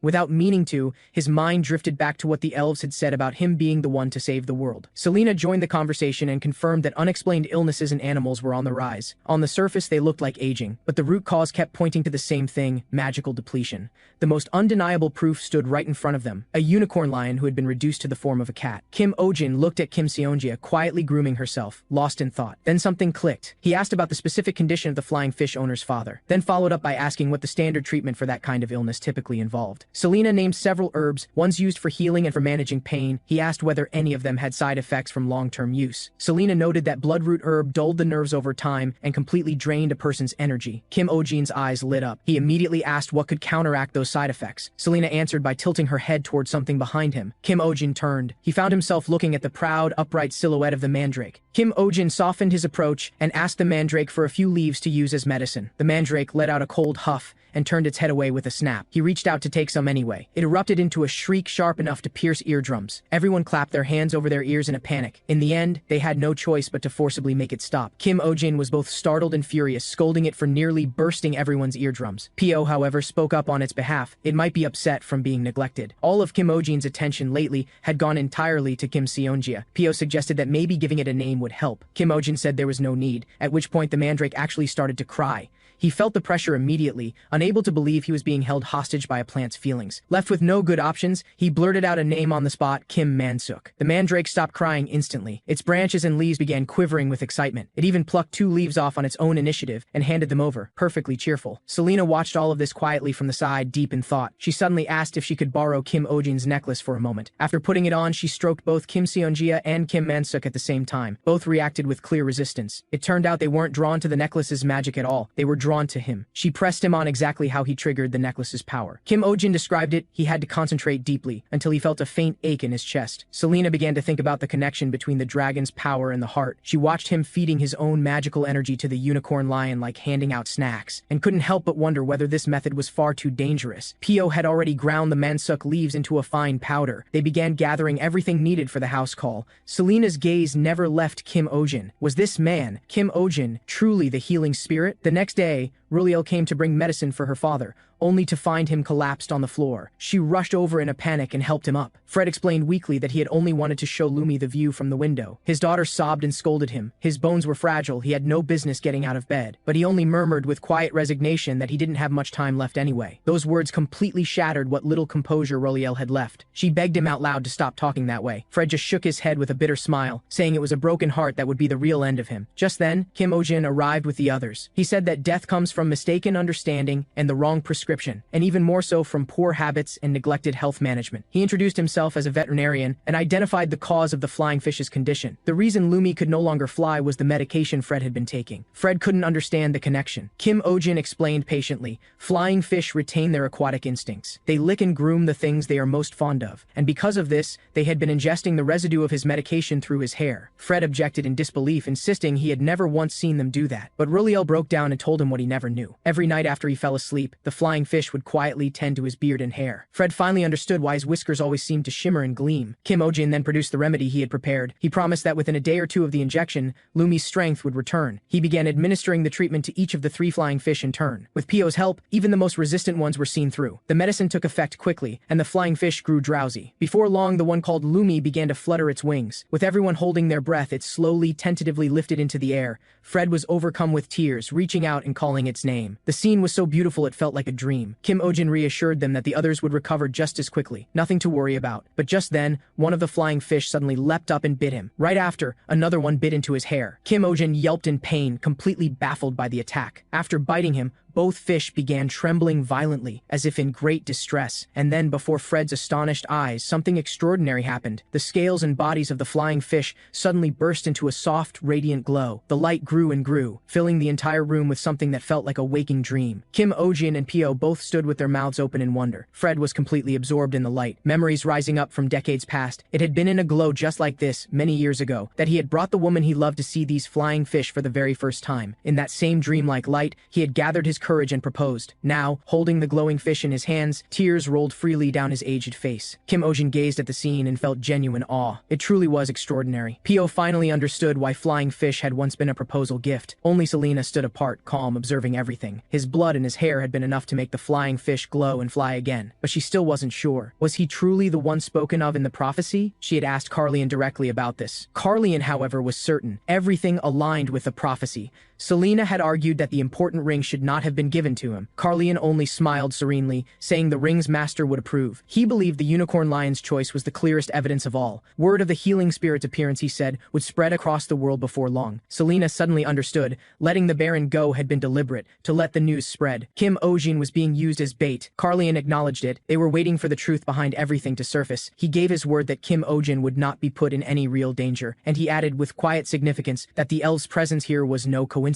Without meaning to, his mind drifted back to what the elves had said about him being the one to save the world. Selena joined the conversation and confirmed that unexplained illnesses in animals were on the rise. On the surface they looked like aging, but the root cause kept pointing to the same thing, magical depletion. The most undeniable proof stood right in front of them, a unicorn lion who had been reduced to the form of a cat. Kim Ohjin looked at Kim Seonja, quietly grooming herself, lost in thought. Then something clicked. He asked about the specific condition of the flying fish owner's father, then followed up by asking what the standard treatment for that kind of illness typically involved. Selena named several herbs, ones used for healing and for managing pain. He asked whether any of them had side effects from long-term use. Selena noted that bloodroot herb dulled the nerves over time and completely drained a person's energy. Kim Ohjin's eyes lit up. He immediately asked what could counteract those side effects. Selena answered by tilting her head towards something behind him. Kim Ohjin turned. He found himself looking at the proud, upright silhouette of the mandrake. Kim Ohjin softened his approach and asked the mandrake for a few leaves to use as medicine. The mandrake let out a cold huff and turned its head away with a snap. He reached out to take some anyway. It erupted into a shriek sharp enough to pierce eardrums. Everyone clapped their hands over their ears in a panic. In the end, they had no choice but to forcibly make it stop. Kim Ohjin was both startled and furious, scolding it for nearly bursting everyone's eardrums. Pio, however, spoke up on its behalf. It might be upset from being neglected. All of Kim Ohjin's attention lately had gone entirely to Kim Seonja. Pio suggested that maybe giving it a name would help. Kim Ohjin said there was no need, at which point the mandrake actually started to cry. He felt the pressure immediately, unable to believe he was being held hostage by a plant's feelings. Left with no good options, he blurted out a name on the spot, Kim Mansuk. The mandrake stopped crying instantly. Its branches and leaves began quivering with excitement. It even plucked 2 leaves off on its own initiative and handed them over, perfectly cheerful. Selena watched all of this quietly from the side, deep in thought. She suddenly asked if she could borrow Kim Ohjin's necklace for a moment. After putting it on, she stroked both Kim Seonja and Kim Mansuk at the same time. Both reacted with clear resistance. It turned out they weren't drawn to the necklace's magic at all. They were drawn to him. She pressed him on exactly how he triggered the necklace's power. Kim Ohjin described it. He had to concentrate deeply until he felt a faint ache in his chest. Selena began to think about the connection between the dragon's power and the heart. She watched him feeding his own magical energy to the unicorn lion like handing out snacks, and couldn't help but wonder whether this method was far too dangerous. Pio had already ground the mansuk leaves into a fine powder. They began gathering everything needed for the house call. Selena's gaze never left Kim Ohjin. Was this man, Kim Ohjin, truly the healing spirit? The next day, Ruliel came to bring medicine for her father, only to find him collapsed on the floor. She rushed over in a panic and helped him up. Fred explained weakly that he had only wanted to show Lumi the view from the window. His daughter sobbed and scolded him. His bones were fragile, he had no business getting out of bed. But he only murmured with quiet resignation that he didn't have much time left anyway. Those words completely shattered what little composure Ruliel had left. She begged him out loud to stop talking that way. Fred just shook his head with a bitter smile, saying it was a broken heart that would be the real end of him. Just then, Kim Ohjin arrived with the others. He said that death comes from mistaken understanding and the wrong prescription, and even more so from poor habits and neglected health management. He introduced himself as a veterinarian and identified the cause of the flying fish's condition. The reason Lumi could no longer fly was the medication Fred had been taking. Fred couldn't understand the connection. Kim Ohjin explained patiently, flying fish retain their aquatic instincts. They lick and groom the things they are most fond of, and because of this, they had been ingesting the residue of his medication through his hair. Fred objected in disbelief, insisting he had never once seen them do that. But Ruliel broke down and told him what what he never knew. Every night after he fell asleep, the flying fish would quietly tend to his beard and hair. Fred finally understood why his whiskers always seemed to shimmer and gleam. Kim Ohjin then produced the remedy he had prepared. He promised that within a day or two of the injection, Lumi's strength would return. He began administering the treatment to each of the 3 flying fish in turn. With Pio's help, even the most resistant ones were seen through. The medicine took effect quickly, and the flying fish grew drowsy. Before long, the one called Lumi began to flutter its wings. With everyone holding their breath, it slowly, tentatively lifted into the air. Fred was overcome with tears, reaching out and calling its name. The scene was so beautiful it felt like a dream. Kim Ohjin reassured them that the others would recover just as quickly. Nothing to worry about. But just then, one of the flying fish suddenly leapt up and bit him. Right after, another one bit into his hair. Kim Ohjin yelped in pain, completely baffled by the attack. After biting him, both fish began trembling violently, as if in great distress. And then, before Fred's astonished eyes, something extraordinary happened. The scales and bodies of the flying fish suddenly burst into a soft, radiant glow. The light grew and grew, filling the entire room with something that felt like a waking dream. Kim Ohjin and Pio both stood with their mouths open in wonder. Fred was completely absorbed in the light, memories rising up from decades past. It had been in a glow just like this, many years ago, that he had brought the woman he loved to see these flying fish for the very first time. In that same dreamlike light, he had gathered his courage and proposed. Now, holding the glowing fish in his hands, tears rolled freely down his aged face. Kim Ohjin gazed at the scene and felt genuine awe. It truly was extraordinary. Pio finally understood why flying fish had once been a proposal gift. Only Selena stood apart, calm, observing everything. His blood and his hair had been enough to make the flying fish glow and fly again. But she still wasn't sure. Was he truly the one spoken of in the prophecy? She had asked Carlian directly about this. Carlian, however, was certain. Everything aligned with the prophecy. Selena had argued that the important ring should not have been given to him. Carlian only smiled serenely, saying the ring's master would approve. He believed the unicorn lion's choice was the clearest evidence of all. Word of the healing spirit's appearance, he said, would spread across the world before long. Selena suddenly understood. Letting the Baron go had been deliberate, to let the news spread. Kim Ohjin was being used as bait. Carlian acknowledged it. They were waiting for the truth behind everything to surface. He gave his word that Kim Ohjin would not be put in any real danger, and he added with quiet significance that the elf's presence here was no coincidence.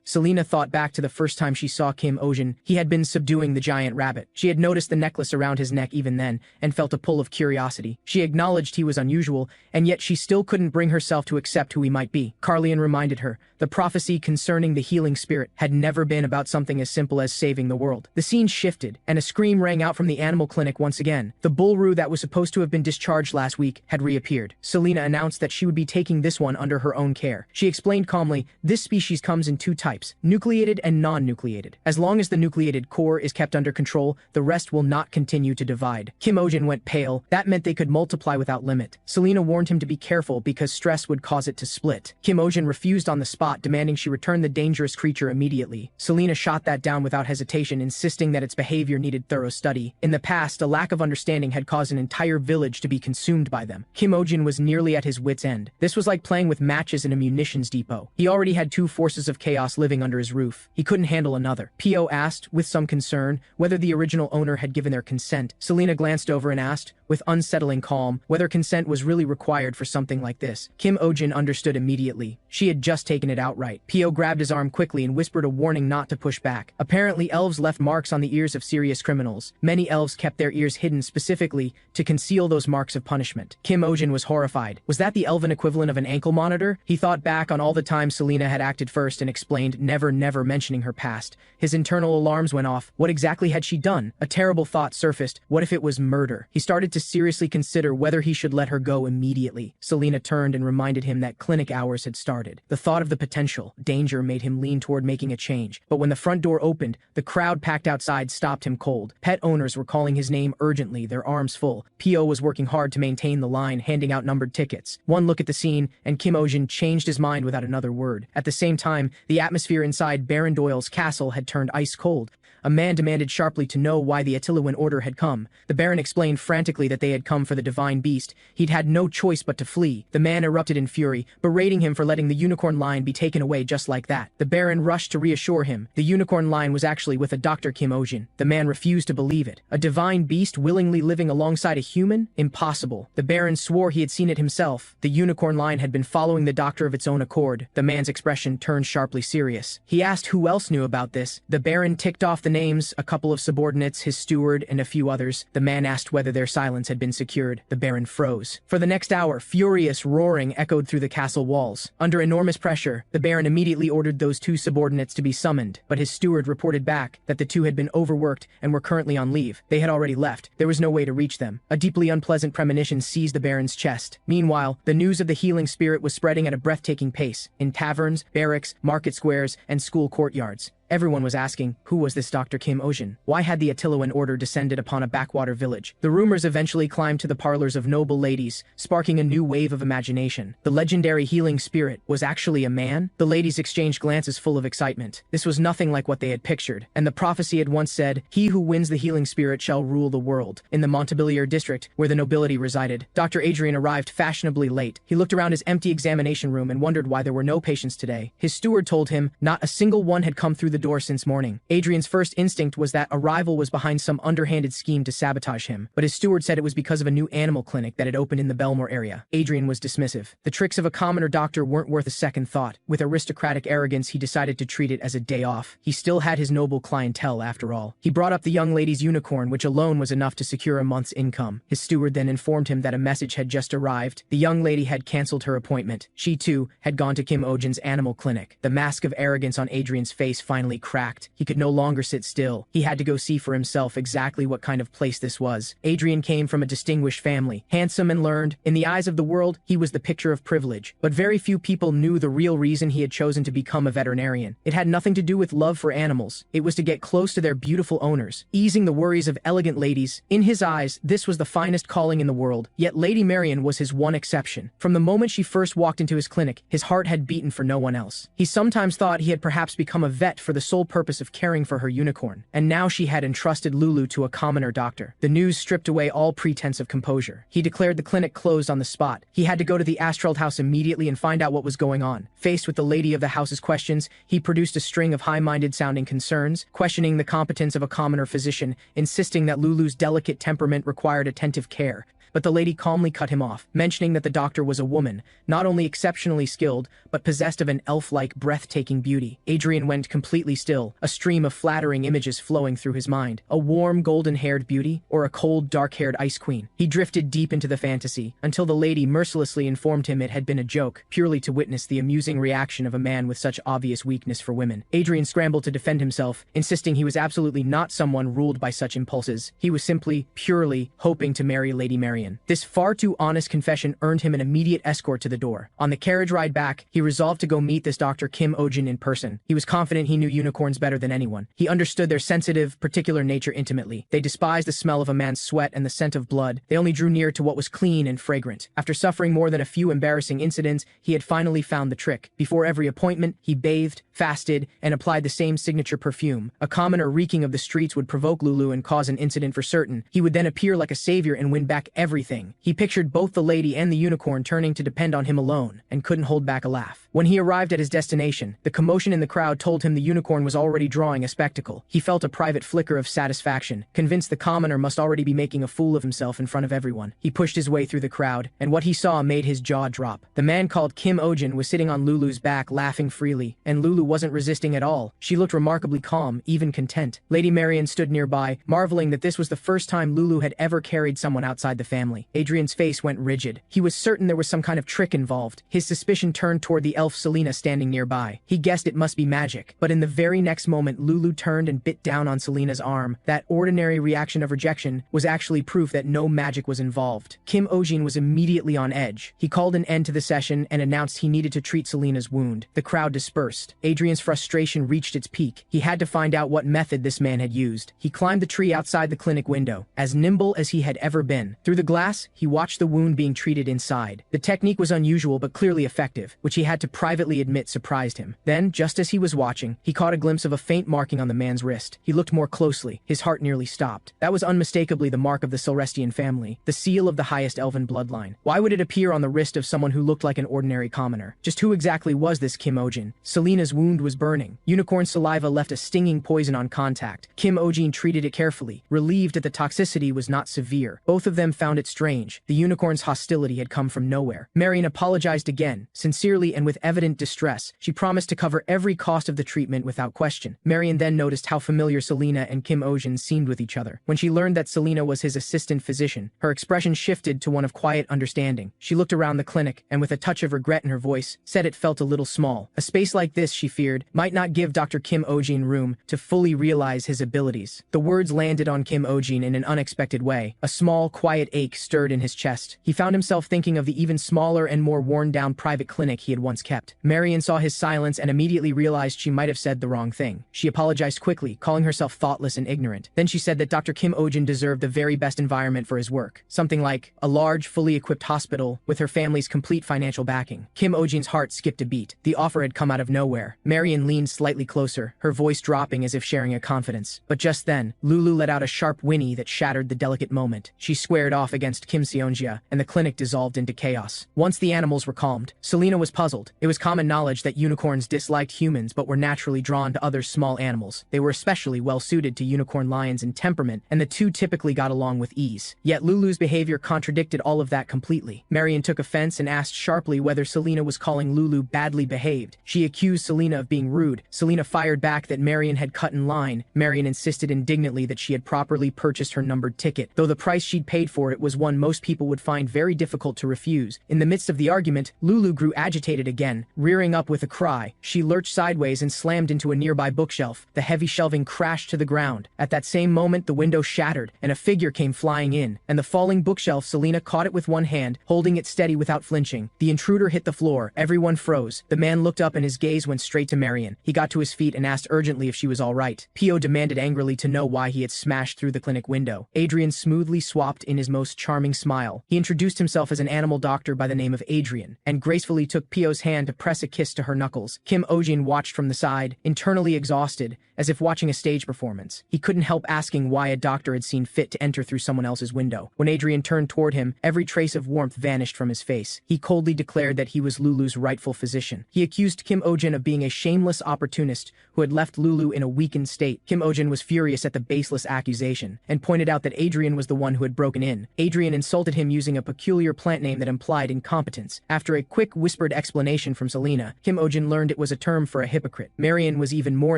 Selena thought back to the first time she saw Kim Ohjin. He had been subduing the giant rabbit. She had noticed the necklace around his neck even then, and felt a pull of curiosity. She acknowledged he was unusual, and yet she still couldn't bring herself to accept who he might be. Carlian reminded her, the prophecy concerning the healing spirit had never been about something as simple as saving the world. The scene shifted, and a scream rang out from the animal clinic once again. The bullroo that was supposed to have been discharged last week had reappeared. Selena announced that she would be taking this one under her own care. She explained calmly, this species comes in 2 types, nucleated and non-nucleated. As long as the nucleated core is kept under control, the rest will not continue to divide. Kim Ohjin went pale. That meant they could multiply without limit. Selena warned him to be careful because stress would cause it to split. Kim Ohjin refused on the spot, demanding she return the dangerous creature immediately. Selena shot that down without hesitation, insisting that its behavior needed thorough study. In the past, a lack of understanding had caused an entire village to be consumed by them. Kim Ohjin was nearly at his wit's end. This was like playing with matches in a munitions depot. He already had 2 forces of chaos living under his roof. He couldn't handle another. Pio asked, with some concern, whether the original owner had given their consent. Selena glanced over and asked, with unsettling calm, whether consent was really required for something like this. Kim Ohjin understood immediately. She had just taken it outright. Pio grabbed his arm quickly and whispered a warning not to push back. Apparently, elves left marks on the ears of serious criminals. Many elves kept their ears hidden specifically to conceal those marks of punishment. Kim Ohjin was horrified. Was that the elven equivalent of an ankle monitor? He thought back on all the times Selena had acted first and explained, never mentioning her past. His internal alarms went off. What exactly had she done? A terrible thought surfaced. What if it was murder? He started to seriously consider whether he should let her go immediately. Selena turned and reminded him that clinic hours had started. The thought of the potential danger made him lean toward making a change. But when the front door opened, the crowd packed outside stopped him cold. Pet owners were calling his name urgently, their arms full. Pio was working hard to maintain the line, handing out numbered tickets. One look at the scene, and Kim Ohjin changed his mind without another word. At the same time, the atmosphere inside Baron Doyle's castle had turned ice cold. A man demanded sharply to know why the Attilawan order had come. The Baron explained frantically that they had come for the divine beast. He'd had no choice but to flee. The man erupted in fury, berating him for letting the unicorn lion be taken away just like that. The Baron rushed to reassure him. The unicorn lion was actually with a Dr. Kim Ohjin. The man refused to believe it. A divine beast willingly living alongside a human? Impossible. The Baron swore he had seen it himself. The unicorn lion had been following the doctor of its own accord. The man's expression turned sharply serious. He asked who else knew about this. The Baron ticked off the names, a couple of subordinates, his steward, and a few others, the man asked whether their silence had been secured. The Baron froze. For the next hour, furious roaring echoed through the castle walls. Under enormous pressure, the Baron immediately ordered those two subordinates to be summoned, but his steward reported back that the two had been overworked and were currently on leave. They had already left. There was no way to reach them. A deeply unpleasant premonition seized the Baron's chest. Meanwhile, the news of the healing spirit was spreading at a breathtaking pace, in taverns, barracks, market squares, and school courtyards. Everyone was asking, who was this Dr. Kim Ohjin? Why had the Attilawan order descended upon a backwater village? The rumors eventually climbed to the parlors of noble ladies, sparking a new wave of imagination. The legendary healing spirit was actually a man? The ladies exchanged glances full of excitement. This was nothing like what they had pictured, and the prophecy had once said, "He who wins the healing spirit shall rule the world." In the Montpellier district, where the nobility resided, Dr. Adrian arrived fashionably late. He looked around his empty examination room and wondered why there were no patients today. His steward told him not a single one had come through the door since morning. Adrian's first instinct was that a rival was behind some underhanded scheme to sabotage him, but his steward said it was because of a new animal clinic that had opened in the Belmore area. Adrian was dismissive. The tricks of a commoner doctor weren't worth a second thought. With aristocratic arrogance, he decided to treat it as a day off. He still had his noble clientele, after all. He brought up the young lady's unicorn, which alone was enough to secure a month's income. His steward then informed him that a message had just arrived. The young lady had cancelled her appointment. She, too, had gone to Kim Ohjin's animal clinic. The mask of arrogance on Adrian's face finally cracked. He could no longer sit still. He had to go see for himself exactly what kind of place this was. Adrian came from a distinguished family, handsome and learned. In the eyes of the world, he was the picture of privilege. But very few people knew the real reason he had chosen to become a veterinarian. It had nothing to do with love for animals. It was to get close to their beautiful owners, easing the worries of elegant ladies. In his eyes, this was the finest calling in the world. Yet Lady Marian was his one exception. From the moment she first walked into his clinic, his heart had beaten for no one else. He sometimes thought he had perhaps become a vet for the sole purpose of caring for her unicorn, and now she had entrusted Lulu to a commoner doctor. The news stripped away all pretense of composure. He declared the clinic closed on the spot. He had to go to the Astrald house immediately and find out what was going on. Faced with the lady of the house's questions, he produced a string of high-minded sounding concerns, questioning the competence of a commoner physician, insisting that Lulu's delicate temperament required attentive care. But the lady calmly cut him off, mentioning that the doctor was a woman, not only exceptionally skilled, but possessed of an elf-like breathtaking beauty. Adrian went completely still, a stream of flattering images flowing through his mind. A warm, golden-haired beauty, or a cold, dark-haired ice queen. He drifted deep into the fantasy, until the lady mercilessly informed him it had been a joke, purely to witness the amusing reaction of a man with such obvious weakness for women. Adrian scrambled to defend himself, insisting he was absolutely not someone ruled by such impulses. He was simply, purely, hoping to marry Lady Marian. This far too honest confession earned him an immediate escort to the door. On the carriage ride back, he resolved to go meet this Dr. Kim Ohjin in person. He was confident he knew unicorns better than anyone. He understood their sensitive, particular nature intimately. They despised the smell of a man's sweat and the scent of blood. They only drew near to what was clean and fragrant. After suffering more than a few embarrassing incidents, he had finally found the trick. Before every appointment, he bathed, fasted, and applied the same signature perfume. A commoner reeking of the streets would provoke Lulu and cause an incident for certain. He would then appear like a savior and win back everything. He pictured both the lady and the unicorn turning to depend on him alone, and couldn't hold back a laugh. When he arrived at his destination, the commotion in the crowd told him the unicorn was already drawing a spectacle. He felt a private flicker of satisfaction, convinced the commoner must already be making a fool of himself in front of everyone. He pushed his way through the crowd, and what he saw made his jaw drop. The man called Kim Ohjin was sitting on Lulu's back laughing freely, and Lulu wasn't resisting at all. She looked remarkably calm, even content. Lady Marian stood nearby, marveling that this was the first time Lulu had ever carried someone outside the family. Adrian's face went rigid. He was certain there was some kind of trick involved. His suspicion turned toward the elf Selena standing nearby. He guessed it must be magic, but in the very next moment Lulu turned and bit down on Selena's arm. That ordinary reaction of rejection was actually proof that no magic was involved. Kim Ohjin was immediately on edge. He called an end to the session and announced he needed to treat Selena's wound. The crowd dispersed. Adrian's frustration reached its peak. He had to find out what method this man had used. He climbed the tree outside the clinic window, as nimble as he had ever been. Through the glass, he watched the wound being treated inside. The technique was unusual but clearly effective, which he had to privately admit surprised him. Then, just as he was watching, he caught a glimpse of a faint marking on the man's wrist. He looked more closely. His heart nearly stopped. That was unmistakably the mark of the Celestian family, the seal of the highest elven bloodline. Why would it appear on the wrist of someone who looked like an ordinary commoner? Just who exactly was this Kim Ohjin? Selena's wound was burning. Unicorn saliva left a stinging poison on contact. Kim Ohjin treated it carefully, relieved that the toxicity was not severe. Both of them found it bit strange. The unicorn's hostility had come from nowhere. Marion apologized again, sincerely and with evident distress. She promised to cover every cost of the treatment without question. Marion then noticed how familiar Selena and Kim Ohjin seemed with each other. When she learned that Selena was his assistant physician, her expression shifted to one of quiet understanding. She looked around the clinic, and with a touch of regret in her voice, said it felt a little small. A space like this, she feared, might not give Dr. Kim Ohjin room to fully realize his abilities. The words landed on Kim Ohjin in an unexpected way. A small, quiet ache stirred in his chest. He found himself thinking of the even smaller and more worn-down private clinic he had once kept. Marion saw his silence and immediately realized she might have said the wrong thing. She apologized quickly, calling herself thoughtless and ignorant. Then she said that Dr. Kim Ohjin deserved the very best environment for his work. Something like a large, fully equipped hospital with her family's complete financial backing. Kim Ohjin's heart skipped a beat. The offer had come out of nowhere. Marion leaned slightly closer, her voice dropping as if sharing a confidence. But just then, Lulu let out a sharp whinny that shattered the delicate moment. She squared off against Kim Seonjia, and the clinic dissolved into chaos. Once the animals were calmed, Selena was puzzled. It was common knowledge that unicorns disliked humans but were naturally drawn to other small animals. They were especially well-suited to unicorn lions in temperament, and the two typically got along with ease. Yet Lulu's behavior contradicted all of that completely. Marion took offense and asked sharply whether Selena was calling Lulu badly behaved. She accused Selena of being rude. Selena fired back that Marion had cut in line. Marion insisted indignantly that she had properly purchased her numbered ticket, though the price she'd paid for it was one most people would find very difficult to refuse. In the midst of the argument, Lulu grew agitated again. Rearing up with a cry, she lurched sideways and slammed into a nearby bookshelf. The heavy shelving crashed to the ground. At that same moment, the window shattered, and a figure came flying in. And the falling bookshelf, Selena caught it with one hand, holding it steady without flinching. The intruder hit the floor. Everyone froze. The man looked up and his gaze went straight to Marion. He got to his feet and asked urgently if she was all right. Pio demanded angrily to know why he had smashed through the clinic window. Adrian smoothly swapped in his most charming smile. He introduced himself as an animal doctor by the name of Adrian, and gracefully took Pio's hand to press a kiss to her knuckles. Kim Ohjin watched from the side, internally exhausted, as if watching a stage performance. He couldn't help asking why a doctor had seen fit to enter through someone else's window. When Adrian turned toward him, every trace of warmth vanished from his face. He coldly declared that he was Lulu's rightful physician. He accused Kim Ohjin of being a shameless opportunist who had left Lulu in a weakened state. Kim Ohjin was furious at the baseless accusation, and pointed out that Adrian was the one who had broken in. Adrian insulted him using a peculiar plant name that implied incompetence. After a quick whispered explanation from Selena, Kim Ohjin learned it was a term for a hypocrite. Marion was even more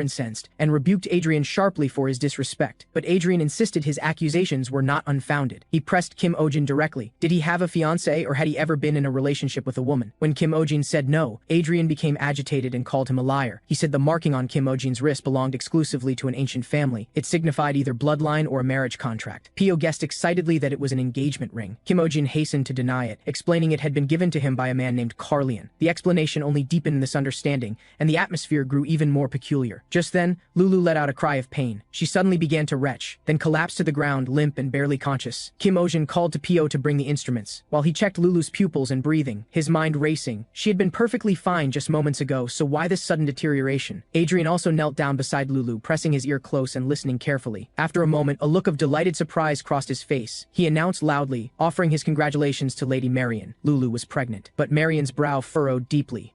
incensed, and rebuked Adrian sharply for his disrespect. But Adrian insisted his accusations were not unfounded. He pressed Kim Ohjin directly. Did he have a fiancée, or had he ever been in a relationship with a woman? When Kim Ohjin said no, Adrian became agitated and called him a liar. He said the marking on Kim Ohjin's wrist belonged exclusively to an ancient family. It signified either bloodline or a marriage contract. Pio guessed excitedly that it was an engagement ring. Kim Ohjin hastened to deny it, explaining it had been given to him by a man named Carlian. The explanation only deepened this understanding, and the atmosphere grew even more peculiar. Just then, Lulu let out a cry of pain. She suddenly began to retch, then collapsed to the ground, limp and barely conscious. Kim Ohjin called to Pio to bring the instruments. While he checked Lulu's pupils and breathing, his mind racing. She had been perfectly fine just moments ago, so why this sudden deterioration? Adrian also knelt down beside Lulu, pressing his ear close and listening carefully. After a moment, a look of delighted surprise crossed his face. He announced loudly, offering his congratulations to Lady Marion. Lulu was pregnant, but Marion's brow furrowed deeply.